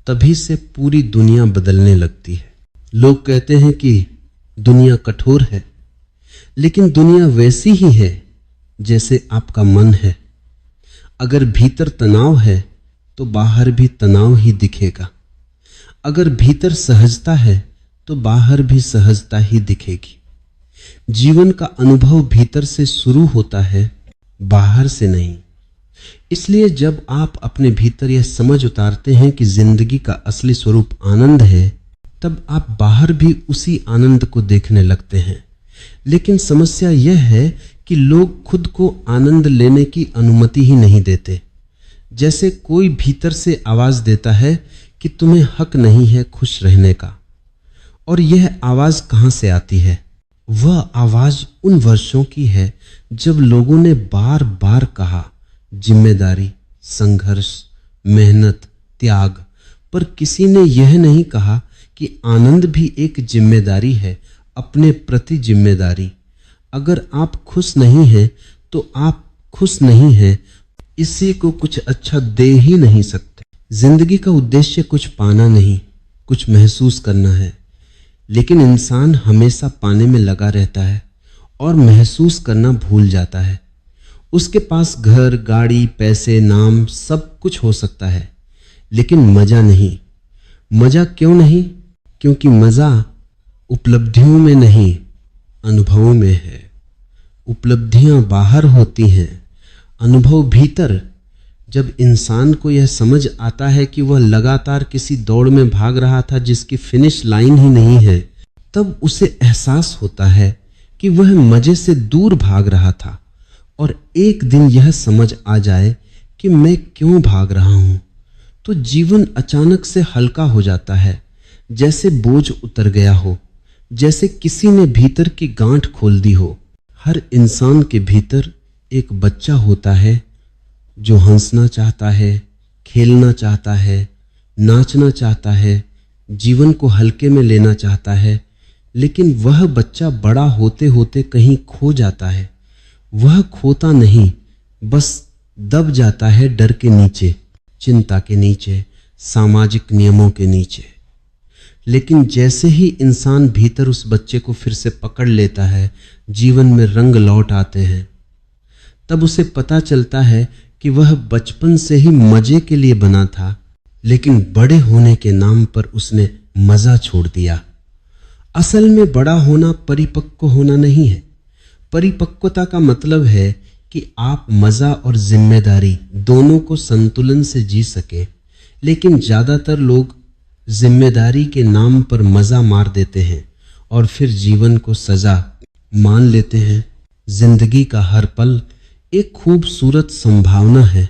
तभी से पूरी दुनिया बदलने लगती है। लोग कहते हैं कि दुनिया कठोर है, लेकिन दुनिया वैसी ही है जैसे आपका मन है। अगर भीतर तनाव है तो बाहर भी तनाव ही दिखेगा। अगर भीतर सहजता है तो बाहर भी सहजता ही दिखेगी। जीवन का अनुभव भीतर से शुरू होता है, बाहर से नहीं। इसलिए जब आप अपने भीतर यह समझ उतारते हैं कि जिंदगी का असली स्वरूप आनंद है, तब आप बाहर भी उसी आनंद को देखने लगते हैं। लेकिन समस्या यह है कि लोग खुद को आनंद लेने की अनुमति ही नहीं देते। जैसे कोई भीतर से आवाज देता है कि तुम्हें हक नहीं है खुश रहने का। और यह आवाज कहां से आती है? वह आवाज उन वर्षों की है जब लोगों ने बार बार कहा जिम्मेदारी, संघर्ष, मेहनत, त्याग, पर किसी ने यह नहीं कहा कि आनंद भी एक जिम्मेदारी है, अपने प्रति जिम्मेदारी। अगर आप खुश नहीं हैं तो आप खुश नहीं हैं, इसी को कुछ अच्छा दे ही नहीं सकते। जिंदगी का उद्देश्य कुछ पाना नहीं, कुछ महसूस करना है। लेकिन इंसान हमेशा पाने में लगा रहता है और महसूस करना भूल जाता है। उसके पास घर, गाड़ी, पैसे, नाम सब कुछ हो सकता है, लेकिन मजा नहीं। मजा क्यों नहीं? क्योंकि मजा उपलब्धियों में नहीं, अनुभवों में है। उपलब्धियां बाहर होती हैं, अनुभव भीतर। जब इंसान को यह समझ आता है कि वह लगातार किसी दौड़ में भाग रहा था जिसकी फिनिश लाइन ही नहीं है, तब उसे एहसास होता है कि वह मजे से दूर भाग रहा था। और एक दिन यह समझ आ जाए कि मैं क्यों भाग रहा हूं, तो जीवन अचानक से हल्का हो जाता है, जैसे बोझ उतर गया हो, जैसे किसी ने भीतर की गांठ खोल दी हो। हर इंसान के भीतर एक बच्चा होता है जो हंसना चाहता है, खेलना चाहता है, नाचना चाहता है, जीवन को हल्के में लेना चाहता है। लेकिन वह बच्चा बड़ा होते होते कहीं खो जाता है। वह खोता नहीं, बस दब जाता है डर के नीचे, चिंता के नीचे, सामाजिक नियमों के नीचे। लेकिन जैसे ही इंसान भीतर उस बच्चे को फिर से पकड़ लेता है, जीवन में रंग लौट आते हैं, तब उसे पता चलता है कि वह बचपन से ही मजे के लिए बना था, लेकिन बड़े होने के नाम पर उसने मजा छोड़ दिया। असल में बड़ा होना परिपक्व होना नहीं है। परिपक्वता का मतलब है कि आप मजा और जिम्मेदारी दोनों को संतुलन से जी सके। लेकिन ज्यादातर लोग जिम्मेदारी के नाम पर मजा मार देते हैं और फिर जीवन को सजा मान लेते हैं। जिंदगी का हर पल एक खूबसूरत संभावना है,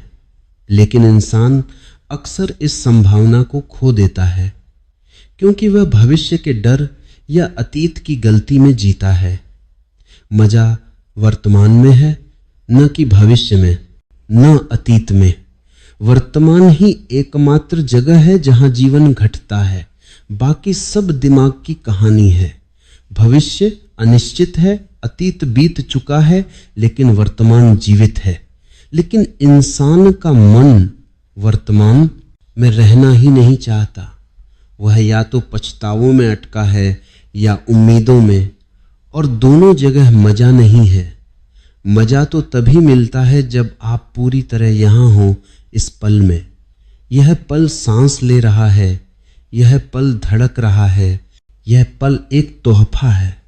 लेकिन इंसान अक्सर इस संभावना को खो देता है क्योंकि वह भविष्य के डर या अतीत की गलती में जीता है। मजा वर्तमान में है, न कि भविष्य में, न अतीत में। वर्तमान ही एकमात्र जगह है जहां जीवन घटता है, बाकी सब दिमाग की कहानी है। भविष्य अनिश्चित है, अतीत बीत चुका है, लेकिन वर्तमान जीवित है। लेकिन इंसान का मन वर्तमान में रहना ही नहीं चाहता। वह या तो पछतावों में अटका है या उम्मीदों में, और दोनों जगह मजा नहीं है। मजा तो तभी मिलता है जब आप पूरी तरह यहां हो, इस पल में। यह पल सांस ले रहा है, यह पल धड़क रहा है, यह पल एक तोहफा है।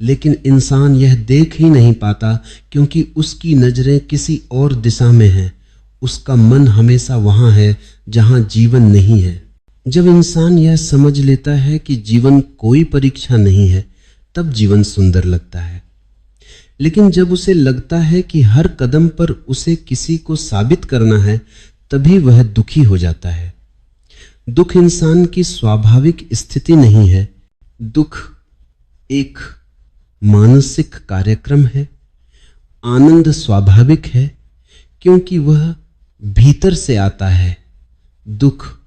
लेकिन इंसान यह देख ही नहीं पाता क्योंकि उसकी नजरें किसी और दिशा में हैं। उसका मन हमेशा वहां है जहां जीवन नहीं है। जब इंसान यह समझ लेता है कि जीवन कोई परीक्षा नहीं है, तब जीवन सुंदर लगता है। लेकिन जब उसे लगता है कि हर कदम पर उसे किसी को साबित करना है, तभी वह दुखी हो जाता है। दुख इंसान की स्वाभाविक स्थिति नहीं है। दुख एक मानसिक कार्यक्रम है। आनंद स्वाभाविक है क्योंकि वह भीतर से आता है। दुख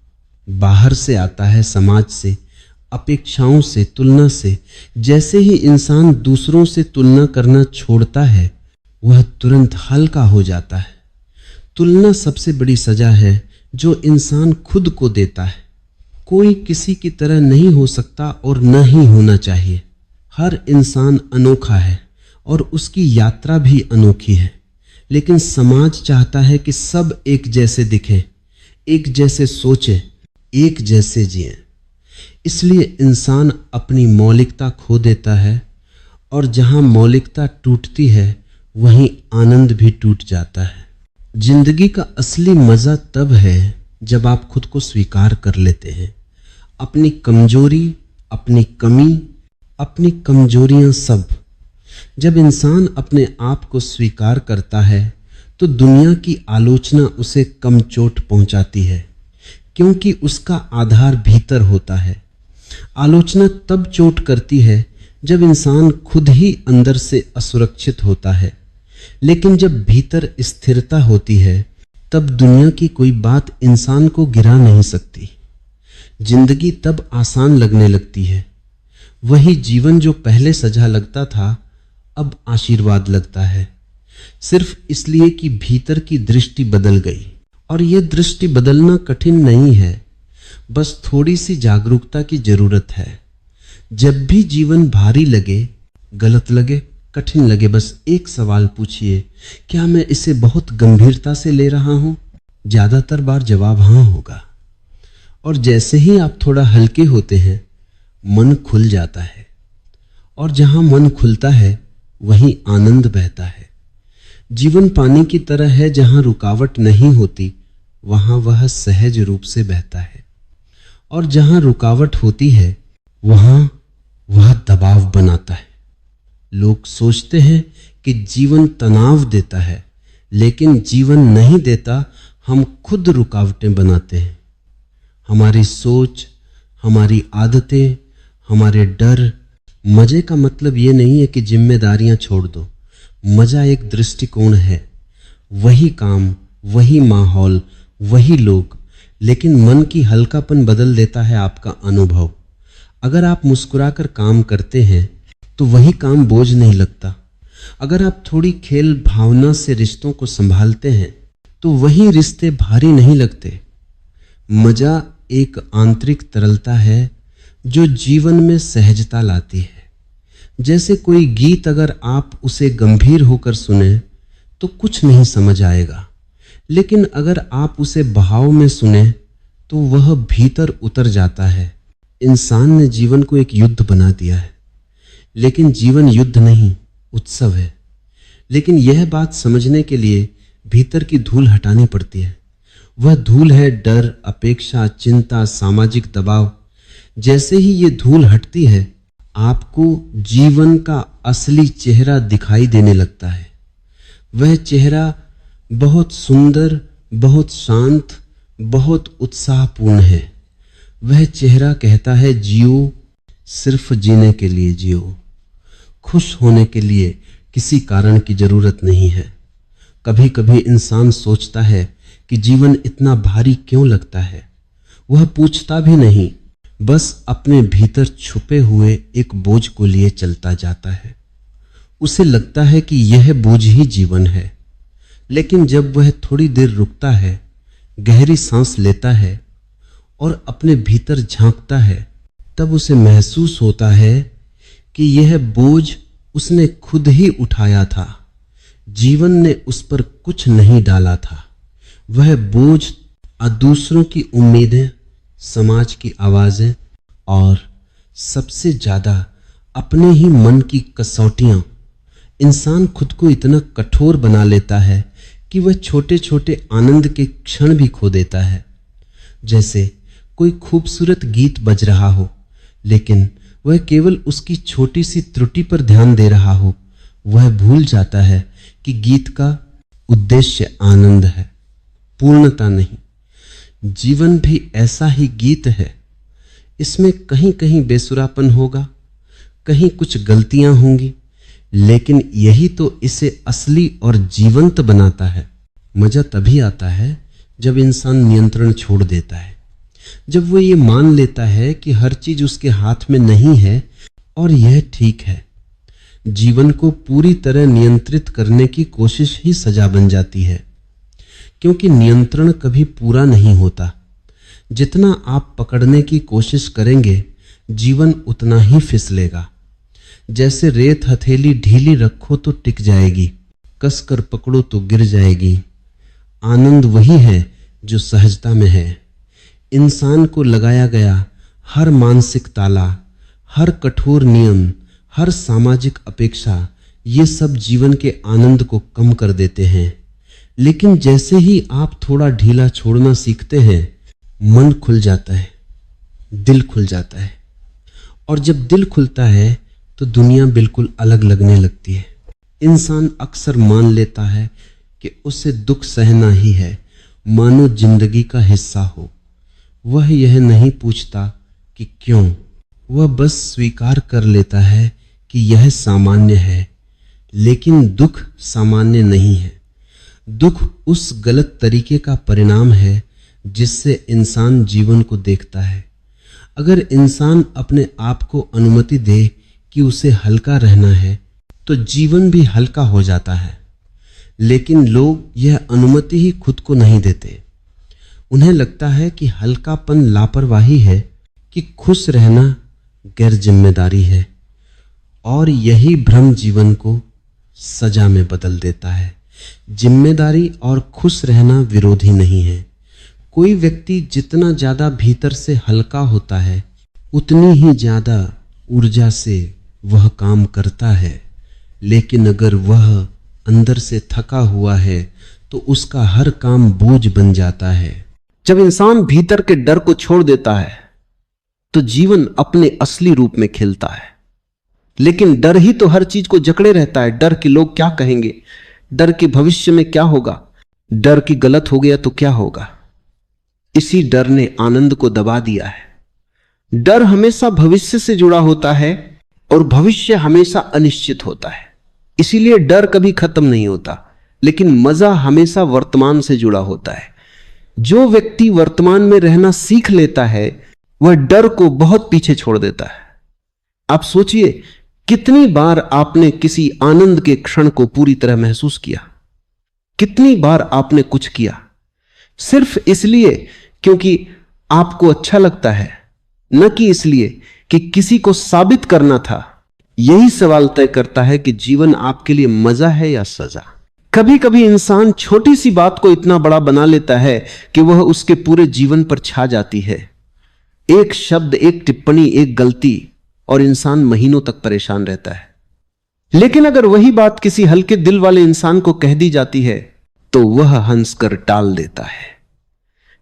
बाहर से आता है, समाज से। अपेक्षाओं से, तुलना से। जैसे ही इंसान दूसरों से तुलना करना छोड़ता है, वह तुरंत हल्का हो जाता है। तुलना सबसे बड़ी सजा है जो इंसान खुद को देता है। कोई किसी की तरह नहीं हो सकता और न ही होना चाहिए। हर इंसान अनोखा है और उसकी यात्रा भी अनोखी है, लेकिन समाज चाहता है कि सब एक जैसे दिखें, एक जैसे सोचें, एक जैसे जिएं। इसलिए इंसान अपनी मौलिकता खो देता है, और जहां मौलिकता टूटती है वहीं आनंद भी टूट जाता है। जिंदगी का असली मजा तब है जब आप खुद को स्वीकार कर लेते हैं, अपनी कमजोरी, अपनी कमी, अपनी कमजोरियां सब। जब इंसान अपने आप को स्वीकार करता है तो दुनिया की आलोचना उसे कम चोट पहुंचाती है, क्योंकि उसका आधार भीतर होता है। आलोचना तब चोट करती है जब इंसान खुद ही अंदर से असुरक्षित होता है, लेकिन जब भीतर स्थिरता होती है तब दुनिया की कोई बात इंसान को गिरा नहीं सकती। जिंदगी तब आसान लगने लगती है। वही जीवन जो पहले सजा लगता था अब आशीर्वाद लगता है, सिर्फ इसलिए कि भीतर की दृष्टि बदल गई। और यह दृष्टि बदलना कठिन नहीं है, बस थोड़ी सी जागरूकता की जरूरत है। जब भी जीवन भारी लगे, गलत लगे, कठिन लगे, बस एक सवाल पूछिए, क्या मैं इसे बहुत गंभीरता से ले रहा हूं? ज्यादातर बार जवाब हाँ होगा। और जैसे ही आप थोड़ा हल्के होते हैं, मन खुल जाता है, और जहां मन खुलता है वहीं आनंद बहता है। जीवन पानी की तरह है, जहां रुकावट नहीं होती वहां वह सहज रूप से बहता है, और जहां रुकावट होती है वहां वह दबाव बनाता है। लोग सोचते हैं कि जीवन तनाव देता है, लेकिन जीवन नहीं देता, हम खुद रुकावटें बनाते हैं। हमारी सोच, हमारी आदतें, हमारे डर। मजे का मतलब ये नहीं है कि जिम्मेदारियां छोड़ दो। मजा एक दृष्टिकोण है, वही काम, वही माहौल, वही लोग, लेकिन मन की हल्कापन बदल देता है आपका अनुभव। अगर आप मुस्कुराकर काम करते हैं तो वही काम बोझ नहीं लगता। अगर आप थोड़ी खेल भावना से रिश्तों को संभालते हैं तो वही रिश्ते भारी नहीं लगते। मजा एक आंतरिक तरलता है जो जीवन में सहजता लाती है। जैसे कोई गीत अगर आप उसे गंभीर होकर सुने तो कुछ नहीं समझ आएगा, लेकिन अगर आप उसे बहाव में सुने तो वह भीतर उतर जाता है। इंसान ने जीवन को एक युद्ध बना दिया है, लेकिन जीवन युद्ध नहीं, उत्सव है। लेकिन यह बात समझने के लिए भीतर की धूल हटानी पड़ती है। वह धूल है डर, अपेक्षा, चिंता, सामाजिक दबाव। जैसे ही ये धूल हटती है, आपको जीवन का असली चेहरा दिखाई देने लगता है। वह चेहरा बहुत सुंदर, बहुत शांत, बहुत उत्साहपूर्ण है। वह चेहरा कहता है, जियो, सिर्फ जीने के लिए जियो। खुश होने के लिए किसी कारण की जरूरत नहीं है। कभी कभी इंसान सोचता है कि जीवन इतना भारी क्यों लगता है। वह पूछता भी नहीं, बस अपने भीतर छुपे हुए एक बोझ को लिए चलता जाता है। उसे लगता है कि यह बोझ ही जीवन है। लेकिन जब वह थोड़ी देर रुकता है, गहरी सांस लेता है और अपने भीतर झांकता है, तब उसे महसूस होता है कि यह बोझ उसने खुद ही उठाया था। जीवन ने उस पर कुछ नहीं डाला था। वह बोझ दूसरों की उम्मीदें, समाज की आवाजें और सबसे ज्यादा अपने ही मन की कसौटियां। इंसान खुद को इतना कठोर बना लेता है कि वह छोटे छोटे आनंद के क्षण भी खो देता है। जैसे कोई खूबसूरत गीत बज रहा हो, लेकिन वह केवल उसकी छोटी सी त्रुटि पर ध्यान दे रहा हो। वह भूल जाता है कि गीत का उद्देश्य आनंद है, पूर्णता नहीं। जीवन भी ऐसा ही गीत है। इसमें कहीं कहीं बेसुरापन होगा, कहीं कुछ गलतियां होंगी, लेकिन यही तो इसे असली और जीवंत बनाता है। मजा तभी आता है जब इंसान नियंत्रण छोड़ देता है, जब वो ये मान लेता है कि हर चीज उसके हाथ में नहीं है और यह ठीक है, जीवन को पूरी तरह नियंत्रित करने की कोशिश ही सजा बन जाती है। क्योंकि नियंत्रण कभी पूरा नहीं होता। जितना आप पकड़ने की कोशिश करेंगे, जीवन उतना ही फिसलेगा। जैसे रेत हथेली ढीली रखो तो टिक जाएगी, कसकर पकड़ो तो गिर जाएगी। आनंद वही है जो सहजता में है। इंसान को लगाया गया हर मानसिक ताला, हर कठोर नियम, हर सामाजिक अपेक्षा, ये सब जीवन के आनंद को कम कर देते हैं। लेकिन जैसे ही आप थोड़ा ढीला छोड़ना सीखते हैं, मन खुल जाता है, दिल खुल जाता है। और जब दिल खुलता है तो दुनिया बिल्कुल अलग लगने लगती है। इंसान अक्सर मान लेता है कि उसे दुख सहना ही है, मानो जिंदगी का हिस्सा हो। वह यह नहीं पूछता कि क्यों, वह बस स्वीकार कर लेता है कि यह सामान्य है। लेकिन दुख सामान्य नहीं है। दुख उस गलत तरीके का परिणाम है जिससे इंसान जीवन को देखता है। अगर इंसान अपने आप को अनुमति दे कि उसे हल्का रहना है, तो जीवन भी हल्का हो जाता है। लेकिन लोग यह अनुमति ही खुद को नहीं देते। उन्हें लगता है कि हल्कापन लापरवाही है, कि खुश रहना गैर जिम्मेदारी है। और यही भ्रम जीवन को सजा में बदल देता है। जिम्मेदारी और खुश रहना विरोधी नहीं है। कोई व्यक्ति जितना ज्यादा भीतर से हल्का होता है, उतनी ही ज्यादा ऊर्जा से वह काम करता है। लेकिन अगर वह अंदर से थका हुआ है तो उसका हर काम बोझ बन जाता है। जब इंसान भीतर के डर को छोड़ देता है तो जीवन अपने असली रूप में खिलता है। लेकिन डर ही तो हर चीज को जकड़े रहता है। डर कि लोग क्या कहेंगे, डर कि भविष्य में क्या होगा, डर कि गलत हो गया तो क्या होगा। इसी डर ने आनंद को दबा दिया है। डर हमेशा भविष्य से जुड़ा होता है और भविष्य हमेशा अनिश्चित होता है। इसीलिए डर कभी खत्म नहीं होता, लेकिन मजा हमेशा वर्तमान से जुड़ा होता है। जो व्यक्ति वर्तमान में रहना सीख लेता है, वह डर को बहुत पीछे छोड़ देता है। आप सोचिए, कितनी बार आपने किसी आनंद के क्षण को पूरी तरह महसूस किया? कितनी बार आपने कुछ किया सिर्फ इसलिए क्योंकि आपको अच्छा लगता है, न कि इसलिए कि किसी को साबित करना था। यही सवाल तय करता है कि जीवन आपके लिए मजा है या सजा। कभी कभी इंसान छोटी सी बात को इतना बड़ा बना लेता है कि वह उसके पूरे जीवन पर छा जाती है। एक शब्द, एक टिप्पणी, एक गलती, और इंसान महीनों तक परेशान रहता है। लेकिन अगर वही बात किसी हल्के दिल वाले इंसान को कह दी जाती है तो वह हंसकर टाल देता है।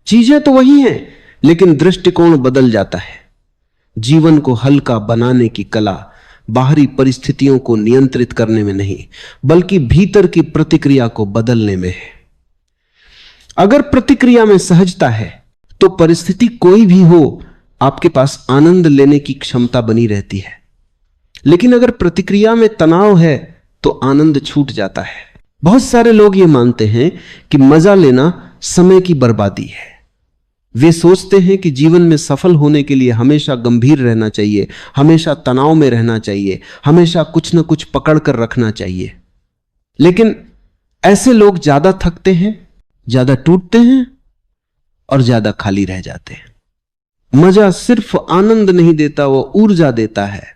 चीजें तो वही हैं, लेकिन दृष्टिकोण बदल जाता है। जीवन को हल्का बनाने की कला बाहरी परिस्थितियों को नियंत्रित करने में नहीं, बल्कि भीतर की प्रतिक्रिया को बदलने में है। अगर प्रतिक्रिया में सहजता है तो परिस्थिति कोई भी हो, आपके पास आनंद लेने की क्षमता बनी रहती है। लेकिन अगर प्रतिक्रिया में तनाव है तो आनंद छूट जाता है। बहुत सारे लोग ये मानते हैं कि मजा लेना समय की बर्बादी है। वे सोचते हैं कि जीवन में सफल होने के लिए हमेशा गंभीर रहना चाहिए, हमेशा तनाव में रहना चाहिए, हमेशा कुछ न कुछ पकड़ कर रखना चाहिए। लेकिन ऐसे लोग ज्यादा थकते हैं, ज्यादा टूटते हैं और ज्यादा खाली रह जाते हैं। मजा सिर्फ आनंद नहीं देता, वो ऊर्जा देता है,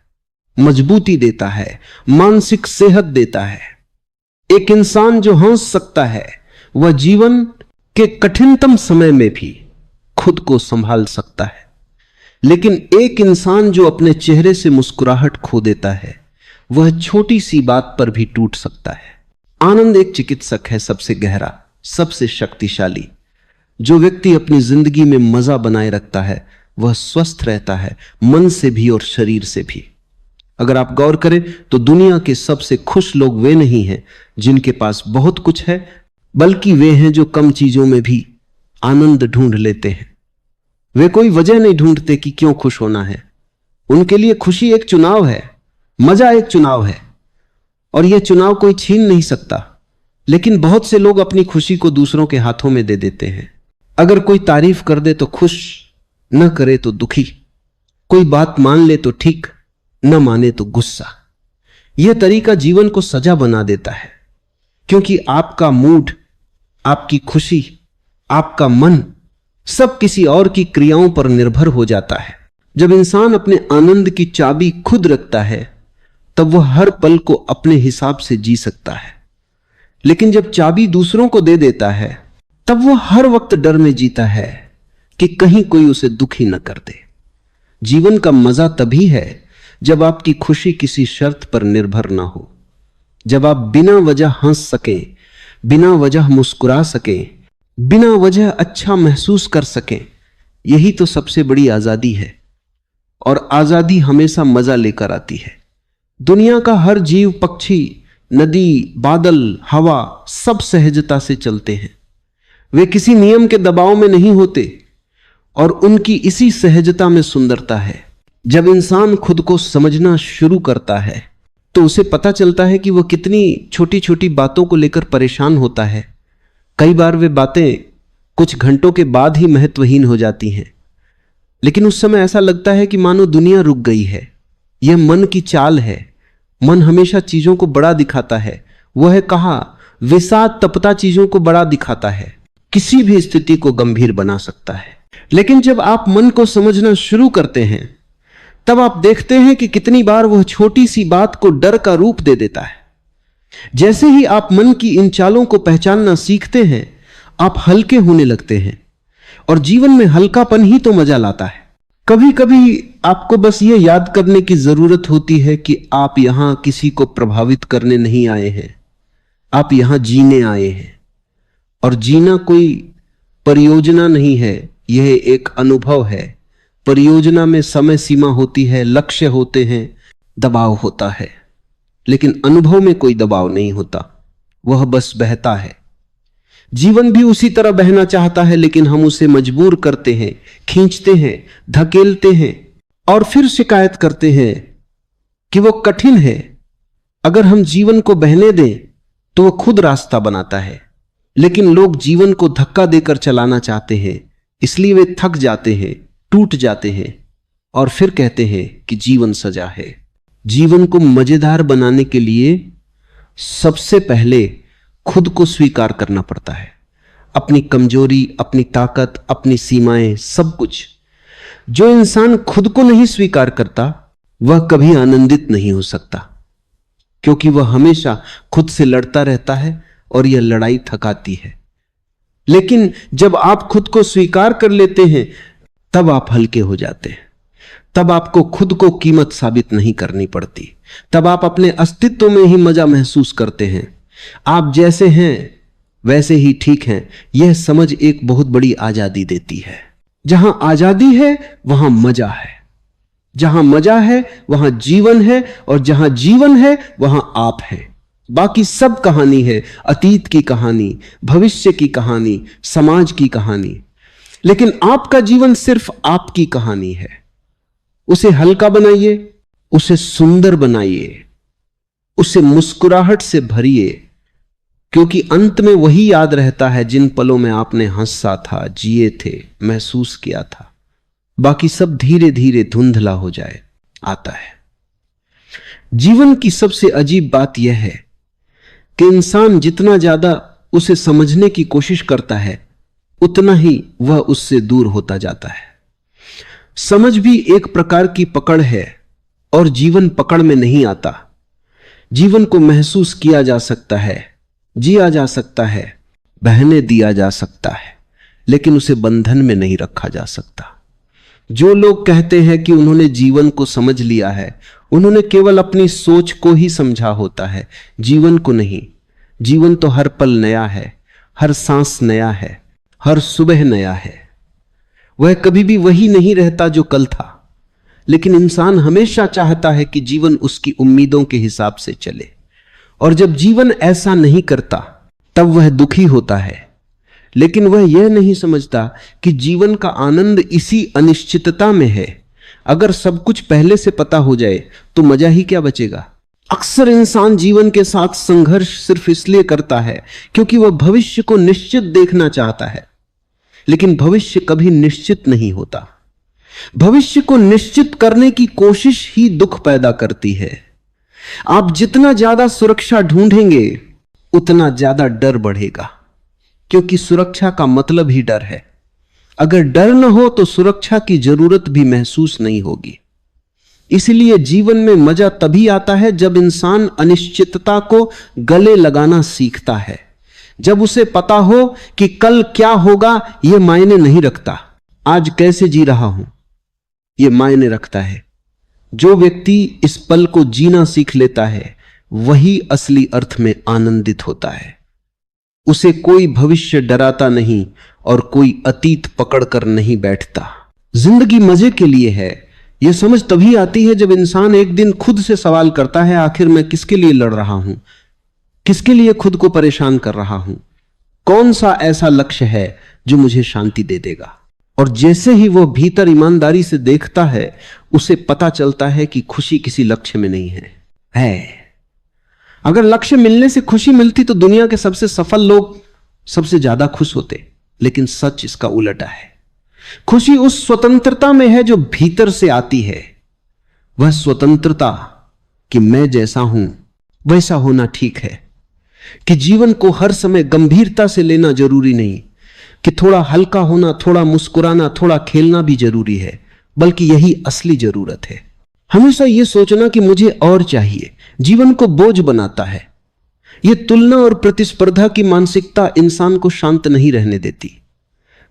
मजबूती देता है, मानसिक सेहत देता है। एक इंसान जो हंस सकता है, वह जीवन के कठिनतम समय में भी खुद को संभाल सकता है। लेकिन एक इंसान जो अपने चेहरे से मुस्कुराहट खो देता है, वह छोटी सी बात पर भी टूट सकता है। आनंद एक चिकित्सक है, सबसे गहरा, सबसे शक्तिशाली। जो व्यक्ति अपनी जिंदगी में मजा बनाए रखता है, वह स्वस्थ रहता है, मन से भी और शरीर से भी। अगर आप गौर करें तो दुनिया के सबसे खुश लोग वे नहीं हैं जिनके पास बहुत कुछ है, बल्कि वे हैं जो कम चीजों में भी आनंद ढूंढ लेते हैं। वे कोई वजह नहीं ढूंढते कि क्यों खुश होना है। उनके लिए खुशी एक चुनाव है, मजा एक चुनाव है, और यह चुनाव कोई छीन नहीं सकता। लेकिन बहुत से लोग अपनी खुशी को दूसरों के हाथों में दे देते हैं। अगर कोई तारीफ कर दे तो खुश, न करे तो दुखी, कोई बात मान ले तो ठीक, न माने तो गुस्सा। यह तरीका जीवन को सजा बना देता है, क्योंकि आपका मूड, आपकी खुशी, आपका मन सब किसी और की क्रियाओं पर निर्भर हो जाता है। जब इंसान अपने आनंद की चाबी खुद रखता है तब वह हर पल को अपने हिसाब से जी सकता है, लेकिन जब चाबी दूसरों को दे देता है तब वह हर वक्त डर में जीता है कि कहीं कोई उसे दुखी न कर दे। जीवन का मजा तभी है जब आपकी खुशी किसी शर्त पर निर्भर ना हो, जब आप बिना वजह हंस सकें, बिना वजह मुस्कुरा सकें, बिना वजह अच्छा महसूस कर सकें। यही तो सबसे बड़ी आजादी है, और आजादी हमेशा मजा लेकर आती है। दुनिया का हर जीव, पक्षी, नदी, बादल, हवा सब सहजता से चलते हैं। वे किसी नियम के दबाव में नहीं होते और उनकी इसी सहजता में सुंदरता है। जब इंसान खुद को समझना शुरू करता है तो उसे पता चलता है कि वह कितनी छोटी छोटी बातों को लेकर परेशान होता है। कई बार वे बातें कुछ घंटों के बाद ही महत्वहीन हो जाती हैं, लेकिन उस समय ऐसा लगता है कि मानो दुनिया रुक गई है। यह मन की चाल है। मन हमेशा चीजों को बड़ा दिखाता है। वह है कहा, विषाद तपता चीजों को बड़ा दिखाता है, किसी भी स्थिति को गंभीर बना सकता है। लेकिन जब आप मन को समझना शुरू करते हैं तब आप देखते हैं कि कितनी बार वह छोटी सी बात को डर का रूप दे देता है। जैसे ही आप मन की इन चालों को पहचानना सीखते हैं, आप हल्के होने लगते हैं, और जीवन में हल्कापन ही तो मजा लाता है। कभी कभी आपको बस यह याद करने की जरूरत होती है कि आप यहां किसी को प्रभावित करने नहीं आए हैं, आप यहां जीने आए हैं। और जीना कोई परियोजना नहीं है, यह एक अनुभव है। परियोजना में समय सीमा होती है, लक्ष्य होते हैं, दबाव होता है, लेकिन अनुभव में कोई दबाव नहीं होता, वह बस बहता है। जीवन भी उसी तरह बहना चाहता है, लेकिन हम उसे मजबूर करते हैं, खींचते हैं, धकेलते हैं और फिर शिकायत करते हैं कि वो कठिन है। अगर हम जीवन को बहने दें तो वह खुद रास्ता बनाता है, लेकिन लोग जीवन को धक्का देकर चलाना चाहते हैं, इसलिए वे थक जाते हैं, टूट जाते हैं और फिर कहते हैं कि जीवन सजा है। जीवन को मजेदार बनाने के लिए सबसे पहले खुद को स्वीकार करना पड़ता है, अपनी कमजोरी, अपनी ताकत, अपनी सीमाएं, सब कुछ। जो इंसान खुद को नहीं स्वीकार करता वह कभी आनंदित नहीं हो सकता, क्योंकि वह हमेशा खुद से लड़ता रहता है और यह लड़ाई थकाती है। लेकिन जब आप खुद को स्वीकार कर लेते हैं तब आप हल्के हो जाते हैं। तब आपको खुद को कीमत साबित नहीं करनी पड़ती। तब आप अपने अस्तित्व में ही मजा महसूस करते हैं। आप जैसे हैं वैसे ही ठीक हैं। यह समझ एक बहुत बड़ी आजादी देती है। जहां आजादी है वहां मजा है, जहां मजा है वहां जीवन है, और जहां जीवन है वहां आप हैं। बाकी सब कहानी है, अतीत की कहानी, भविष्य की कहानी, समाज की कहानी, लेकिन आपका जीवन सिर्फ आपकी कहानी है। उसे हल्का बनाइए, उसे सुंदर बनाइए, उसे मुस्कुराहट से भरिए, क्योंकि अंत में वही याद रहता है जिन पलों में आपने हंसा था, जिए थे, महसूस किया था। बाकी सब धीरे धीरे धुंधला हो जाए आता है। जीवन की सबसे अजीब बात यह है कि इंसान जितना ज्यादा उसे समझने की कोशिश करता है उतना ही वह उससे दूर होता जाता है। समझ भी एक प्रकार की पकड़ है, और जीवन पकड़ में नहीं आता। जीवन को महसूस किया जा सकता है, जिया जा सकता है, बहने दिया जा सकता है, लेकिन उसे बंधन में नहीं रखा जा सकता। जो लोग कहते हैं कि उन्होंने जीवन को समझ लिया है, उन्होंने केवल अपनी सोच को ही समझा होता है, जीवन को नहीं। जीवन तो हर पल नया है, हर सांस नया है, हर सुबह नया है। वह कभी भी वही नहीं रहता जो कल था, लेकिन इंसान हमेशा चाहता है कि जीवन उसकी उम्मीदों के हिसाब से चले, और जब जीवन ऐसा नहीं करता तब वह दुखी होता है। लेकिन वह यह नहीं समझता कि जीवन का आनंद इसी अनिश्चितता में है। अगर सब कुछ पहले से पता हो जाए तो मजा ही क्या बचेगा। अक्सर इंसान जीवन के साथ संघर्ष सिर्फ इसलिए करता है क्योंकि वह भविष्य को निश्चित देखना चाहता है, लेकिन भविष्य कभी निश्चित नहीं होता। भविष्य को निश्चित करने की कोशिश ही दुख पैदा करती है। आप जितना ज्यादा सुरक्षा ढूंढेंगे उतना ज्यादा डर बढ़ेगा, क्योंकि सुरक्षा का मतलब ही डर है। अगर डर न हो तो सुरक्षा की जरूरत भी महसूस नहीं होगी। इसलिए जीवन में मजा तभी आता है जब इंसान अनिश्चितता को गले लगाना सीखता है, जब उसे पता हो कि कल क्या होगा यह मायने नहीं रखता, आज कैसे जी रहा हूं यह मायने रखता है। जो व्यक्ति इस पल को जीना सीख लेता है वही असली अर्थ में आनंदित होता है। उसे कोई भविष्य डराता नहीं और कोई अतीत पकड़कर नहीं बैठता। जिंदगी मजे के लिए है, यह समझ तभी आती है जब इंसान एक दिन खुद से सवाल करता है, आखिर मैं किसके लिए लड़ रहा हूं, किसके लिए खुद को परेशान कर रहा हूं, कौन सा ऐसा लक्ष्य है जो मुझे शांति दे देगा। और जैसे ही वह भीतर ईमानदारी से देखता है उसे पता चलता है कि खुशी किसी लक्ष्य में नहीं है। अगर लक्ष्य मिलने से खुशी मिलती तो दुनिया के सबसे सफल लोग सबसे ज्यादा खुश होते, लेकिन सच इसका उल्टा है। खुशी उस स्वतंत्रता में है जो भीतर से आती है। वह स्वतंत्रता कि मैं जैसा हूं वैसा होना ठीक है, कि जीवन को हर समय गंभीरता से लेना जरूरी नहीं, कि थोड़ा हल्का होना, थोड़ा मुस्कुराना, थोड़ा खेलना भी जरूरी है, बल्कि यही असली जरूरत है। हमेशा यह सोचना कि मुझे और चाहिए जीवन को बोझ बनाता है। यह तुलना और प्रतिस्पर्धा की मानसिकता इंसान को शांत नहीं रहने देती।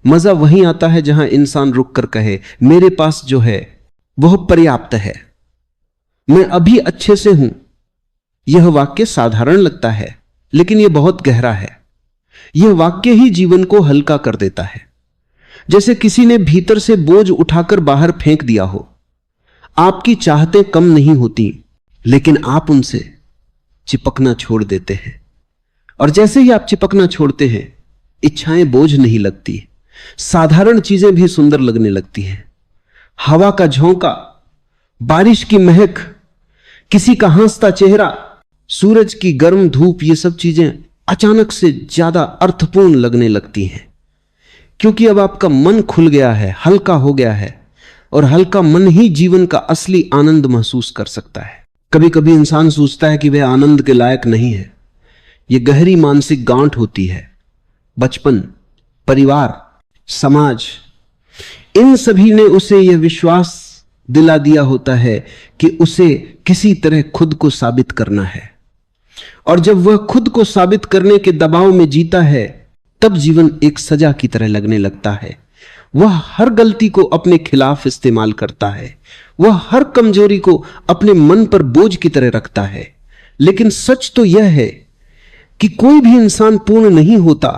मजा वहीं आता है जहां इंसान रुककर कहे, मेरे पास जो है वह पर्याप्त है, मैं अभी अच्छे से हूं। यह वाक्य साधारण लगता है, लेकिन यह बहुत गहरा है। यह वाक्य ही जीवन को हल्का कर देता है। जैसे किसी ने भीतर से बोझ उठाकर बाहर फेंक दिया हो। आपकी चाहतें कम नहीं होती, लेकिन आप उनसे चिपकना छोड़ देते हैं। और जैसे ही आप चिपकना छोड़ते हैं, इच्छाएं बोझ नहीं लगती, साधारण चीजें भी सुंदर लगने लगती हैं। हवा का झोंका, बारिश की महक, किसी का हंसता चेहरा, सूरज की गर्म धूप, ये सब चीजें अचानक से ज्यादा अर्थपूर्ण लगने लगती हैं, क्योंकि अब आपका मन खुल गया है, हल्का हो गया है, और हल्का मन ही जीवन का असली आनंद महसूस कर सकता है। कभी कभी इंसान सोचता है कि वह आनंद के लायक नहीं है। यह गहरी मानसिक गांठ होती है। बचपन, परिवार, समाज, इन सभी ने उसे यह विश्वास दिला दिया होता है कि उसे किसी तरह खुद को साबित करना है, और जब वह खुद को साबित करने के दबाव में जीता है तब जीवन एक सजा की तरह लगने लगता है। वह हर गलती को अपने खिलाफ इस्तेमाल करता है, वह हर कमजोरी को अपने मन पर बोझ की तरह रखता है। लेकिन सच तो यह है कि कोई भी इंसान पूर्ण नहीं होता,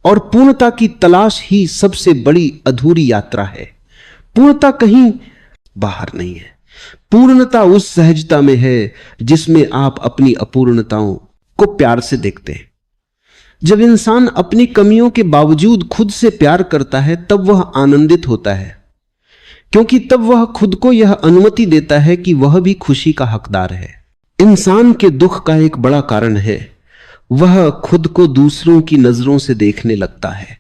और पूर्णता की तलाश ही सबसे बड़ी अधूरी यात्रा है। पूर्णता कहीं बाहर नहीं है। पूर्णता उस सहजता में है जिसमें आप अपनी अपूर्णताओं को प्यार से देखते हैं। जब इंसान अपनी कमियों के बावजूद खुद से प्यार करता है तब वह आनंदित होता है, क्योंकि तब वह खुद को यह अनुमति देता है कि वह भी खुशी का हकदार है। इंसान के दुख का एक बड़ा कारण है, वह खुद को दूसरों की नजरों से देखने लगता है।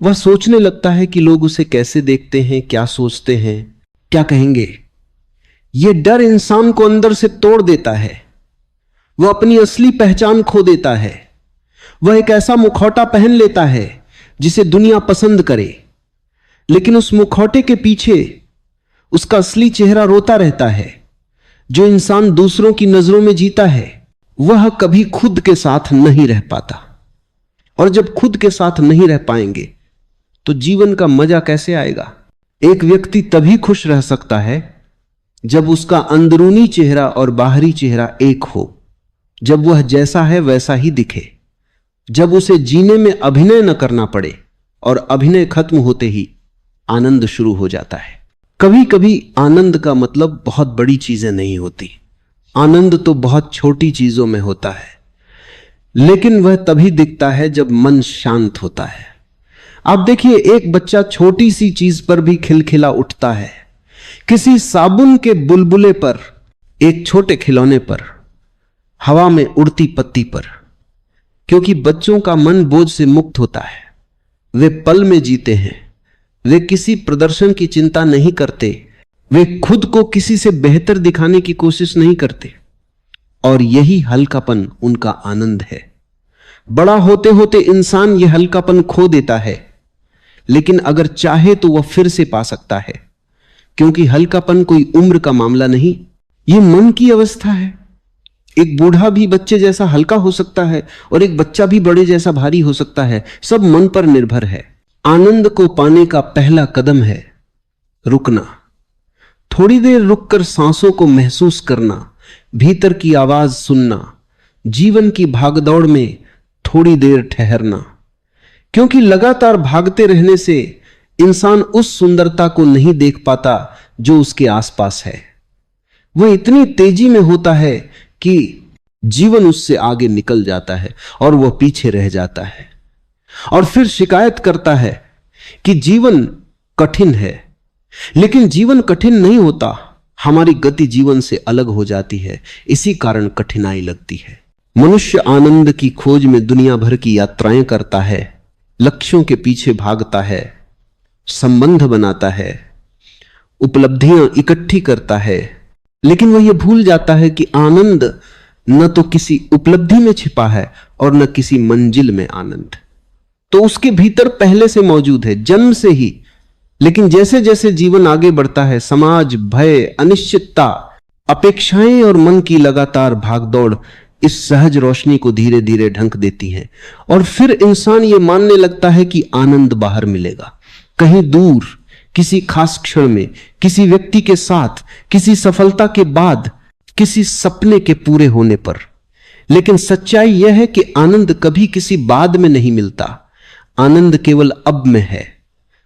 वह सोचने लगता है कि लोग उसे कैसे देखते हैं, क्या सोचते हैं, क्या कहेंगे। यह डर इंसान को अंदर से तोड़ देता है। वह अपनी असली पहचान खो देता है। वह एक ऐसा मुखौटा पहन लेता है जिसे दुनिया पसंद करे, लेकिन उस मुखौटे के पीछे उसका असली चेहरा रोता रहता है। जो इंसान दूसरों की नजरों में जीता है वह कभी खुद के साथ नहीं रह पाता, और जब खुद के साथ नहीं रह पाएंगे तो जीवन का मजा कैसे आएगा। एक व्यक्ति तभी खुश रह सकता है जब उसका अंदरूनी चेहरा और बाहरी चेहरा एक हो, जब वह जैसा है वैसा ही दिखे, जब उसे जीने में अभिनय न करना पड़े, और अभिनय खत्म होते ही आनंद शुरू हो जाता है। कभी कभी आनंद का मतलब बहुत बड़ी चीजें नहीं होती। आनंद तो बहुत छोटी चीजों में होता है, लेकिन वह तभी दिखता है जब मन शांत होता है। आप देखिए, एक बच्चा छोटी सी चीज पर भी खिलखिला उठता है, किसी साबुन के बुलबुले पर, एक छोटे खिलौने पर, हवा में उड़ती पत्ती पर, क्योंकि बच्चों का मन बोझ से मुक्त होता है। वे पल में जीते हैं, वे किसी प्रदर्शन की चिंता नहीं करते, वे खुद को किसी से बेहतर दिखाने की कोशिश नहीं करते, और यही हल्कापन उनका आनंद है। बड़ा होते होते इंसान यह हल्कापन खो देता है, लेकिन अगर चाहे तो वह फिर से पा सकता है, क्योंकि हल्कापन कोई उम्र का मामला नहीं, यह मन की अवस्था है। एक बूढ़ा भी बच्चे जैसा हल्का हो सकता है और एक बच्चा भी बड़े जैसा भारी हो सकता है, सब मन पर निर्भर है। आनंद को पाने का पहला कदम है रुकना, थोड़ी देर रुककर सांसों को महसूस करना, भीतर की आवाज सुनना, जीवन की भागदौड़ में थोड़ी देर ठहरना, क्योंकि लगातार भागते रहने से इंसान उस सुंदरता को नहीं देख पाता जो उसके आसपास है। वह इतनी तेजी में होता है कि जीवन उससे आगे निकल जाता है और वह पीछे रह जाता है, और फिर शिकायत करता है कि जीवन कठिन है। लेकिन जीवन कठिन नहीं होता, हमारी गति जीवन से अलग हो जाती है, इसी कारण कठिनाई लगती है। मनुष्य आनंद की खोज में दुनिया भर की यात्राएं करता है, लक्ष्यों के पीछे भागता है, संबंध बनाता है, उपलब्धियां इकट्ठी करता है, लेकिन वह यह भूल जाता है कि आनंद न तो किसी उपलब्धि में छिपा है और न किसी मंजिल में आनंद तो उसके भीतर पहले से मौजूद है, जन्म से ही। लेकिन जैसे जैसे जीवन आगे बढ़ता है, समाज, भय, अनिश्चितता, अपेक्षाएं और मन की लगातार भागदौड़ इस सहज रोशनी को धीरे धीरे ढंक देती हैं, और फिर इंसान ये मानने लगता है कि आनंद बाहर मिलेगा, कहीं दूर, किसी खास क्षण में, किसी व्यक्ति के साथ, किसी सफलता के बाद, किसी सपने के पूरे होने पर। लेकिन सच्चाई यह है कि आनंद कभी किसी बाद में नहीं मिलता, आनंद केवल अब में है।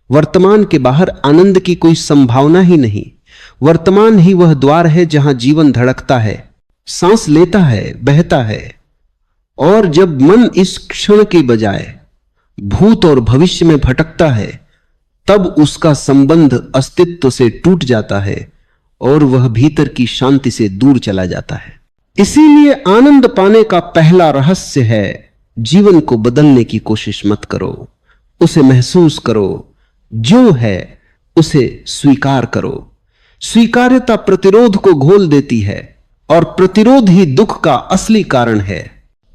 वर्तमान के बाहर आनंद की कोई संभावना ही नहीं। वर्तमान ही वह द्वार है जहां जीवन धड़कता है, सांस लेता है, बहता है। और जब मन इस क्षण के बजाय भूत और भविष्य में भटकता है, तब उसका संबंध अस्तित्व से टूट जाता है और वह भीतर की शांति से दूर चला जाता है। इसीलिए आनंद पाने का पहला रहस्य है, जीवन को बदलने की कोशिश मत करो, उसे महसूस करो, जो है उसे स्वीकार करो। स्वीकार्यता प्रतिरोध को घोल देती है, और प्रतिरोध ही दुख का असली कारण है।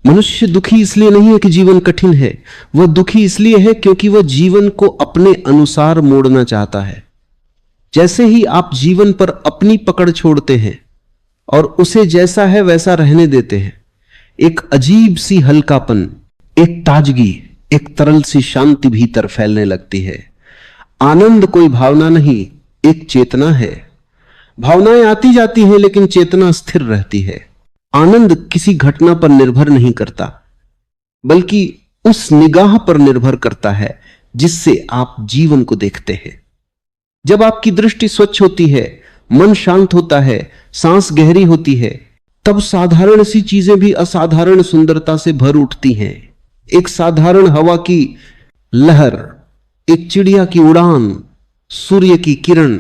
मनुष्य दुखी इसलिए नहीं है कि जीवन कठिन है, वह दुखी इसलिए है क्योंकि वह जीवन को अपने अनुसार मोड़ना चाहता है। जैसे ही आप जीवन पर अपनी पकड़ छोड़ते हैं और उसे जैसा है वैसा रहने देते हैं, एक अजीब सी हल्कापन, एक ताजगी, एक तरल सी शांति भीतर फैलने लगती है। आनंद कोई भावना नहीं, एक चेतना है। भावनाएं आती जाती हैं, लेकिन चेतना स्थिर रहती है। आनंद किसी घटना पर निर्भर नहीं करता, बल्कि उस निगाह पर निर्भर करता है जिससे आप जीवन को देखते हैं। जब आपकी दृष्टि स्वच्छ होती है, मन शांत होता है, सांस गहरी होती है, तब साधारण सी चीजें भी असाधारण सुंदरता से भर उठती हैं। एक साधारण हवा की लहर, एक चिड़िया की उड़ान, सूर्य की किरण,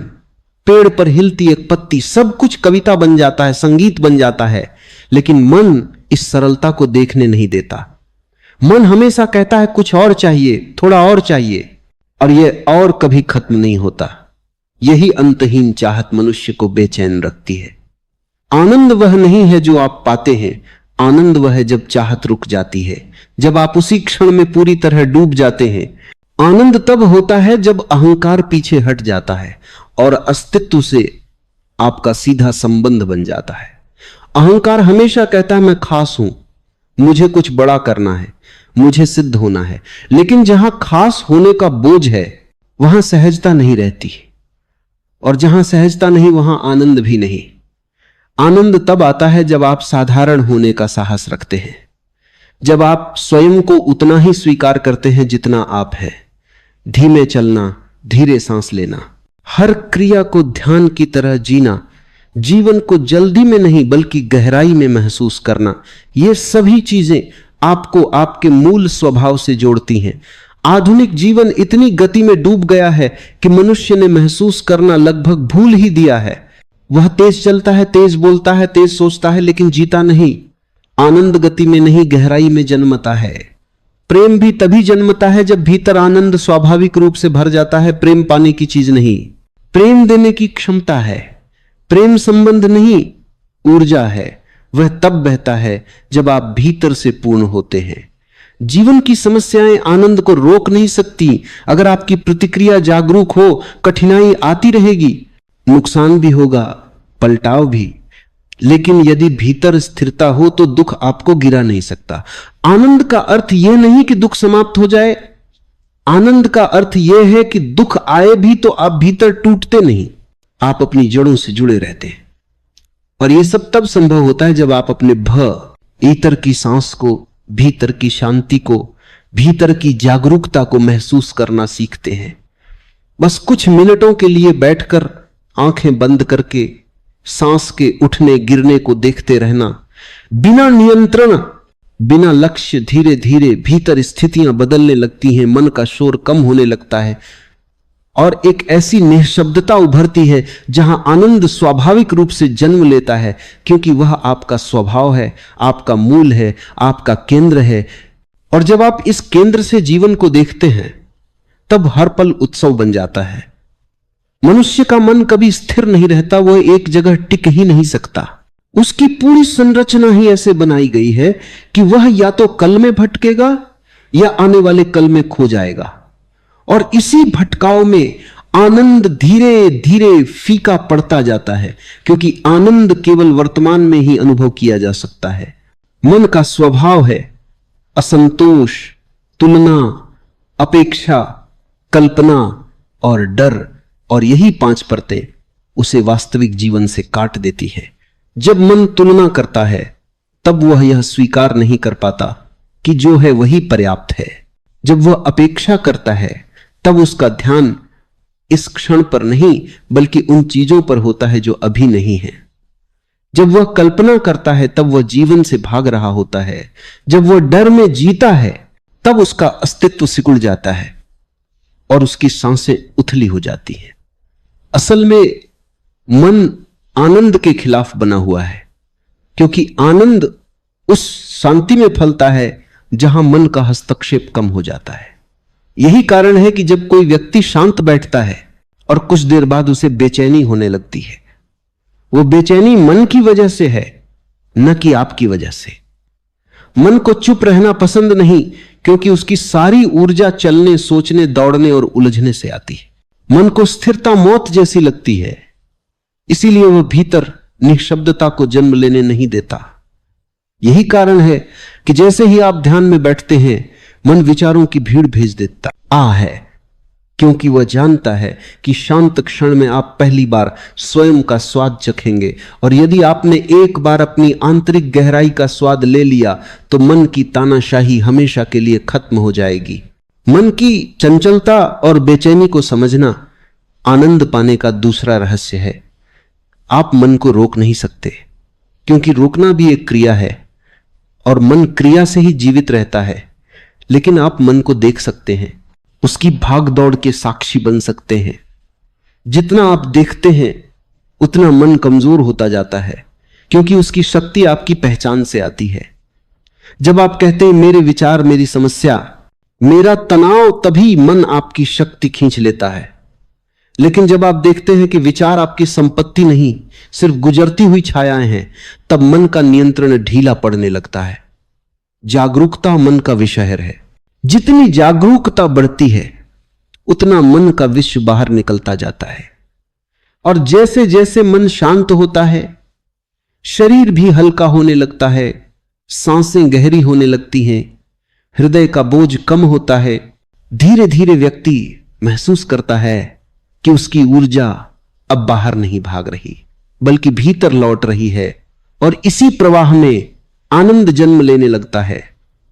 पेड़ पर हिलती एक पत्ती, सब कुछ कविता बन जाता है, संगीत बन जाता है। लेकिन मन इस सरलता को देखने नहीं देता। मन हमेशा कहता है कुछ और चाहिए, थोड़ा और चाहिए, और यह और कभी खत्म नहीं होता। यही अंतहीन चाहत मनुष्य को बेचैन रखती है। आनंद वह नहीं है जो आप पाते हैं, आनंद वह है जब चाहत रुक जाती है, जब आप उसी क्षण में पूरी तरह डूब जाते हैं। आनंद तब होता है जब अहंकार पीछे हट जाता है और अस्तित्व से आपका सीधा संबंध बन जाता है। अहंकार हमेशा कहता है मैं खास हूं, मुझे कुछ बड़ा करना है, मुझे सिद्ध होना है। लेकिन जहां खास होने का बोझ है, वहां सहजता नहीं रहती, और जहां सहजता नहीं वहां आनंद भी नहीं। आनंद तब आता है जब आप साधारण होने का साहस रखते हैं, जब आप स्वयं को उतना ही स्वीकार करते हैं जितना आप है। धीमे चलना, धीरे सांस लेना, हर क्रिया को ध्यान की तरह जीना, जीवन को जल्दी में नहीं बल्कि गहराई में महसूस करना, ये सभी चीजें आपको आपके मूल स्वभाव से जोड़ती हैं। आधुनिक जीवन इतनी गति में डूब गया है कि मनुष्य ने महसूस करना लगभग भूल ही दिया है। वह तेज चलता है, तेज बोलता है, तेज सोचता है, लेकिन जीता नहीं। आनंद गति में नहीं, गहराई में जन्मता है। प्रेम भी तभी जन्मता है जब भीतर आनंद स्वाभाविक रूप से भर जाता है। प्रेम पाने की चीज नहीं, प्रेम देने की क्षमता है। प्रेम संबंध नहीं, ऊर्जा है। वह तब बहता है जब आप भीतर से पूर्ण होते हैं। जीवन की समस्याएं आनंद को रोक नहीं सकती। अगर आपकी प्रतिक्रिया जागरूक हो, कठिनाई आती रहेगी, नुकसान भी होगा, पलटाव भी, लेकिन यदि भीतर स्थिरता हो तो दुख आपको गिरा नहीं सकता। आनंद का अर्थ यह नहीं कि दुख समाप्त हो जाए। आनंद का अर्थ यह है कि दुख आए भी तो आप भीतर टूटते नहीं, आप अपनी जड़ों से जुड़े रहते हैं। और यह सब तब संभव होता है जब आप अपने भीतर की सांस को, भीतर की शांति को, भीतर की जागरूकता को महसूस करना सीखते हैं। बस कुछ मिनटों के लिए बैठकर आंखें बंद करके सांस के उठने गिरने को देखते रहना, बिना नियंत्रण, बिना लक्ष्य, धीरे धीरे भीतर स्थितियां बदलने लगती हैं, मन का शोर कम होने लगता है और एक ऐसी निःशब्दता उभरती है जहां आनंद स्वाभाविक रूप से जन्म लेता है, क्योंकि वह आपका स्वभाव है, आपका मूल है, आपका केंद्र है। और जब आप इस केंद्र से जीवन को देखते हैं तब हर पल उत्सव बन जाता है। मनुष्य का मन कभी स्थिर नहीं रहता, वह एक जगह टिक ही नहीं सकता। उसकी पूरी संरचना ही ऐसे बनाई गई है कि वह या तो कल में भटकेगा या आने वाले कल में खो जाएगा। और इसी भटकाव में आनंद धीरे धीरे फीका पड़ता जाता है, क्योंकि आनंद केवल वर्तमान में ही अनुभव किया जा सकता है। मन का स्वभाव है असंतोष, तुलना, अपेक्षा, कल्पना और डर, और यही 5 परतें उसे वास्तविक जीवन से काट देती है। जब मन तुलना करता है तब वह यह स्वीकार नहीं कर पाता कि जो है वही पर्याप्त है। जब वह अपेक्षा करता है तब उसका ध्यान इस क्षण पर नहीं बल्कि उन चीजों पर होता है जो अभी नहीं है। जब वह कल्पना करता है तब वह जीवन से भाग रहा होता है। जब वह डर में जीता है तब उसका अस्तित्व सिकुड़ जाता है और उसकी सांसें उथली हो जाती हैं। असल में मन आनंद के खिलाफ बना हुआ है, क्योंकि आनंद उस शांति में फलता है जहां मन का हस्तक्षेप कम हो जाता है। यही कारण है कि जब कोई व्यक्ति शांत बैठता है और कुछ देर बाद उसे बेचैनी होने लगती है, वो बेचैनी मन की वजह से है, न कि आपकी वजह से। मन को चुप रहना पसंद नहीं, क्योंकि उसकी सारी ऊर्जा चलने, सोचने, दौड़ने और उलझने से आती है। मन को स्थिरता मौत जैसी लगती है, इसीलिए वह भीतर निःशब्दता को जन्म लेने नहीं देता। यही कारण है कि जैसे ही आप ध्यान में बैठते हैं मन विचारों की भीड़ भेज देता है, क्योंकि वह जानता है कि शांत क्षण में आप पहली बार स्वयं का स्वाद चखेंगे, और यदि आपने एक बार अपनी आंतरिक गहराई का स्वाद ले लिया तो मन की तानाशाही हमेशा के लिए खत्म हो जाएगी। मन की चंचलता और बेचैनी को समझना आनंद पाने का दूसरा रहस्य है। आप मन को रोक नहीं सकते, क्योंकि रोकना भी एक क्रिया है और मन क्रिया से ही जीवित रहता है। लेकिन आप मन को देख सकते हैं, उसकी भाग दौड़ के साक्षी बन सकते हैं। जितना आप देखते हैं उतना मन कमजोर होता जाता है, क्योंकि उसकी शक्ति आपकी पहचान से आती है। जब आप कहते हैं मेरे विचार मेरी समस्या, मेरा तनाव, तभी मन आपकी शक्ति खींच लेता है। लेकिन जब आप देखते हैं कि विचार आपकी संपत्ति नहीं, सिर्फ गुजरती हुई छायाएं हैं, तब मन का नियंत्रण ढीला पड़ने लगता है। जागरूकता मन का विषय है। जितनी जागरूकता बढ़ती है उतना मन का विश्व बाहर निकलता जाता है, और जैसे जैसे मन शांत होता है शरीर भी हल्का होने लगता है, सांसें गहरी होने लगती हैं, हृदय का बोझ कम होता है। धीरे धीरे व्यक्ति महसूस करता है कि उसकी ऊर्जा अब बाहर नहीं भाग रही बल्कि भीतर लौट रही है, और इसी प्रवाह में आनंद जन्म लेने लगता है।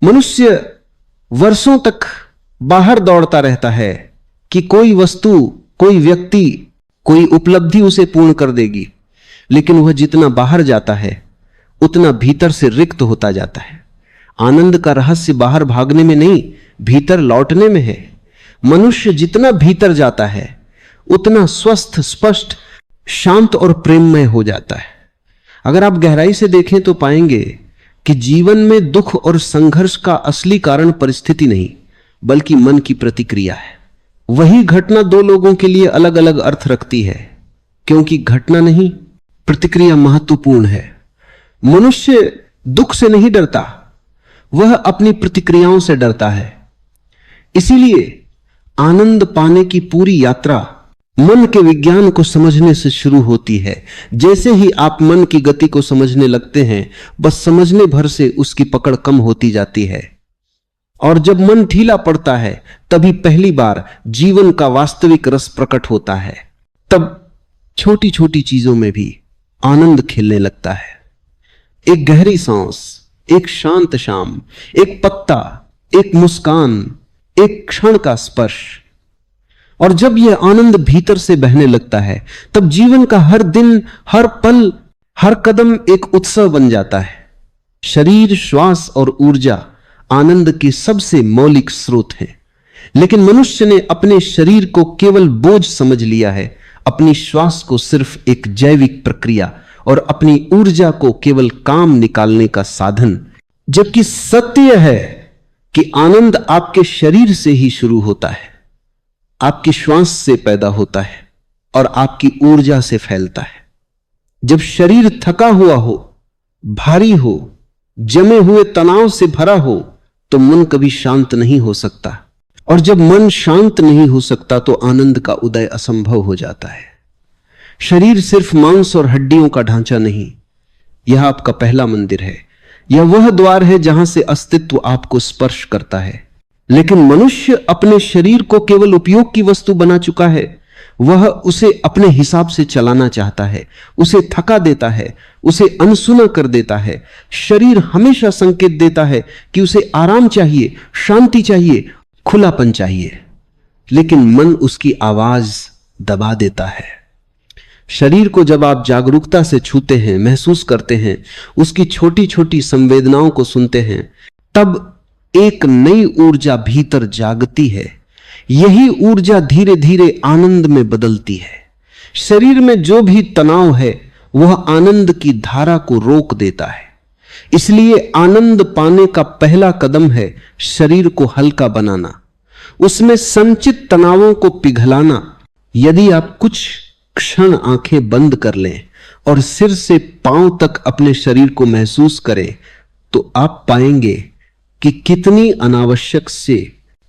मनुष्य वर्षों तक बाहर दौड़ता रहता है कि कोई वस्तु, कोई व्यक्ति, कोई उपलब्धि उसे पूर्ण कर देगी, लेकिन वह जितना बाहर जाता है उतना भीतर से रिक्त होता जाता है। आनंद का रहस्य बाहर भागने में नहीं, भीतर लौटने में है। मनुष्य जितना भीतर जाता है उतना स्वस्थ, स्पष्ट, शांत और प्रेममय हो जाता है। अगर आप गहराई से देखें तो पाएंगे कि जीवन में दुख और संघर्ष का असली कारण परिस्थिति नहीं, बल्कि मन की प्रतिक्रिया है। वही घटना दो लोगों के लिए अलग अलग अर्थ रखती है, क्योंकि घटना नहीं, प्रतिक्रिया महत्वपूर्ण है। मनुष्य दुख से नहीं डरता, वह अपनी प्रतिक्रियाओं से डरता है। इसीलिए आनंद पाने की पूरी यात्रा मन के विज्ञान को समझने से शुरू होती है। जैसे ही आप मन की गति को समझने लगते हैं, बस समझने भर से उसकी पकड़ कम होती जाती है। और जब मन ढीला पड़ता है, तभी पहली बार जीवन का वास्तविक रस प्रकट होता है। तब छोटी छोटी चीजों में भी आनंद खिलने लगता है। एक गहरी सांस, एक शांत शाम, एक पत्ता, एक मुस्कान, एक क्षण का स्पर्श। और जब यह आनंद भीतर से बहने लगता है, तब जीवन का हर दिन, हर पल, हर कदम एक उत्सव बन जाता है। शरीर, श्वास और ऊर्जा आनंद के सबसे मौलिक स्रोत हैं। लेकिन मनुष्य ने अपने शरीर को केवल बोझ समझ लिया है, अपनी श्वास को सिर्फ एक जैविक प्रक्रिया और अपनी ऊर्जा को केवल काम निकालने का साधन। जबकि सत्य है कि आनंद आपके शरीर से ही शुरू होता है, आपकी श्वास से पैदा होता है और आपकी ऊर्जा से फैलता है। जब शरीर थका हुआ हो, भारी हो, जमे हुए तनाव से भरा हो, तो मन कभी शांत नहीं हो सकता। और जब मन शांत नहीं हो सकता, तो आनंद का उदय असंभव हो जाता है। शरीर सिर्फ मांस और हड्डियों का ढांचा नहीं, यह आपका पहला मंदिर है। यह वह द्वार है जहां से अस्तित्व आपको स्पर्श करता है। लेकिन मनुष्य अपने शरीर को केवल उपयोग की वस्तु बना चुका है। वह उसे अपने हिसाब से चलाना चाहता है, उसे थका देता है, उसे अनसुना कर देता है। शरीर हमेशा संकेत देता है कि उसे आराम चाहिए, शांति चाहिए, खुलापन चाहिए। लेकिन मन उसकी आवाज दबा देता है। शरीर को जब आप जागरूकता से छूते हैं, महसूस करते हैं, उसकी छोटी छोटी संवेदनाओं को सुनते हैं, तब एक नई ऊर्जा भीतर जागती है। यही ऊर्जा धीरे धीरे आनंद में बदलती है। शरीर में जो भी तनाव है, वह आनंद की धारा को रोक देता है। इसलिए आनंद पाने का पहला कदम है शरीर को हल्का बनाना, उसमें संचित तनावों को पिघलाना। यदि आप कुछ क्षण आंखें बंद कर लें और सिर से पांव तक अपने शरीर को महसूस करें, तो आप पाएंगे कि कितनी अनावश्यक से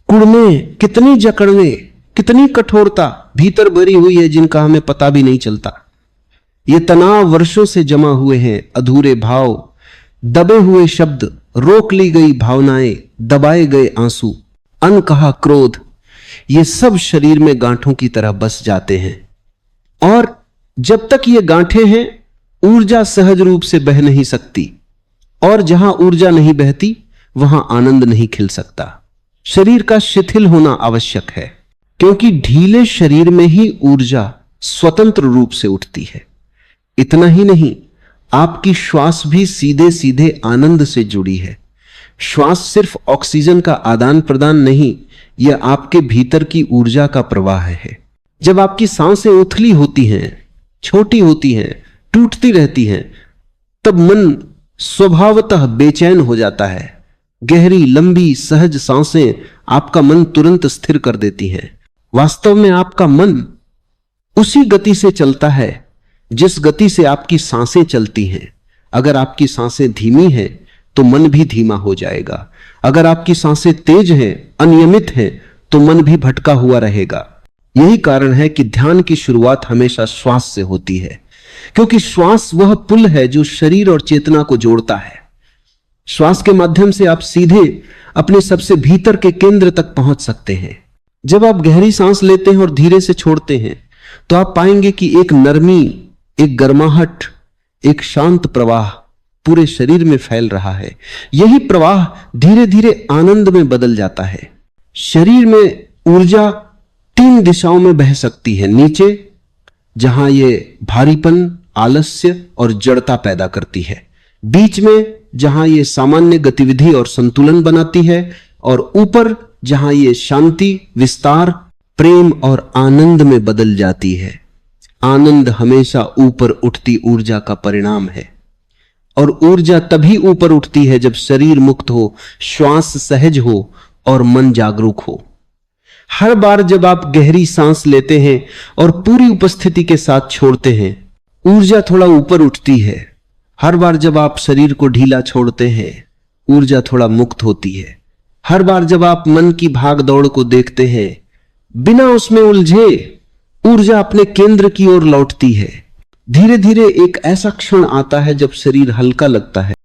कुड़ने, कितनी जकड़ने, कितनी कठोरता भीतर भरी हुई है, जिनका हमें पता भी नहीं चलता। ये तनाव वर्षों से जमा हुए हैं। अधूरे भाव, दबे हुए शब्द, रोक ली गई भावनाएं, दबाए गए आंसू, अनकहा क्रोध, ये सब शरीर में गांठों की तरह बस जाते हैं। और जब तक ये गांठें हैं, ऊर्जा सहज रूप से बह नहीं सकती। और जहां ऊर्जा नहीं बहती, वहां आनंद नहीं खिल सकता। शरीर का शिथिल होना आवश्यक है, क्योंकि ढीले शरीर में ही ऊर्जा स्वतंत्र रूप से उठती है। इतना ही नहीं, आपकी श्वास भी सीधे सीधे आनंद से जुड़ी है। श्वास सिर्फ ऑक्सीजन का आदान प्रदान नहीं, यह आपके भीतर की ऊर्जा का प्रवाह है। जब आपकी सांसें उथली होती हैं, छोटी होती हैं, टूटती रहती हैं, तब मन स्वभावतः बेचैन हो जाता है। गहरी, लंबी, सहज सांसें आपका मन तुरंत स्थिर कर देती हैं। वास्तव में आपका मन उसी गति से चलता है जिस गति से आपकी सांसें चलती हैं। अगर आपकी सांसें धीमी हैं, तो मन भी धीमा हो जाएगा। अगर आपकी सांसें तेज हैं, अनियमित हैं, तो मन भी भटका हुआ रहेगा। यही कारण है कि ध्यान की शुरुआत हमेशा श्वास से होती है, क्योंकि श्वास वह पुल है जो शरीर और चेतना को जोड़ता है। श्वास के माध्यम से आप सीधे अपने सबसे भीतर के केंद्र तक पहुंच सकते हैं। जब आप गहरी सांस लेते हैं और धीरे से छोड़ते हैं, तो आप पाएंगे कि एक नरमी, एक गर्माहट, एक शांत प्रवाह पूरे शरीर में फैल रहा है। यही प्रवाह धीरे धीरे आनंद में बदल जाता है। शरीर में ऊर्जा 3 दिशाओं में बह सकती है। नीचे, जहां ये भारीपन, आलस्य और जड़ता पैदा करती है। बीच में, जहां ये सामान्य गतिविधि और संतुलन बनाती है। और ऊपर, जहां ये शांति, विस्तार, प्रेम और आनंद में बदल जाती है। आनंद हमेशा ऊपर उठती ऊर्जा का परिणाम है। और ऊर्जा तभी ऊपर उठती है जब शरीर मुक्त हो, श्वास सहज हो और मन जागरूक हो। हर बार जब आप गहरी सांस लेते हैं और पूरी उपस्थिति के साथ छोड़ते हैं, ऊर्जा थोड़ा ऊपर उठती है। हर बार जब आप शरीर को ढीला छोड़ते हैं, ऊर्जा थोड़ा मुक्त होती है। हर बार जब आप मन की भाग दौड़ को देखते हैं, बिना उसमें उलझे, ऊर्जा अपने केंद्र की ओर लौटती है। धीरे धीरे एक ऐसा क्षण आता है जब शरीर हल्का लगता है,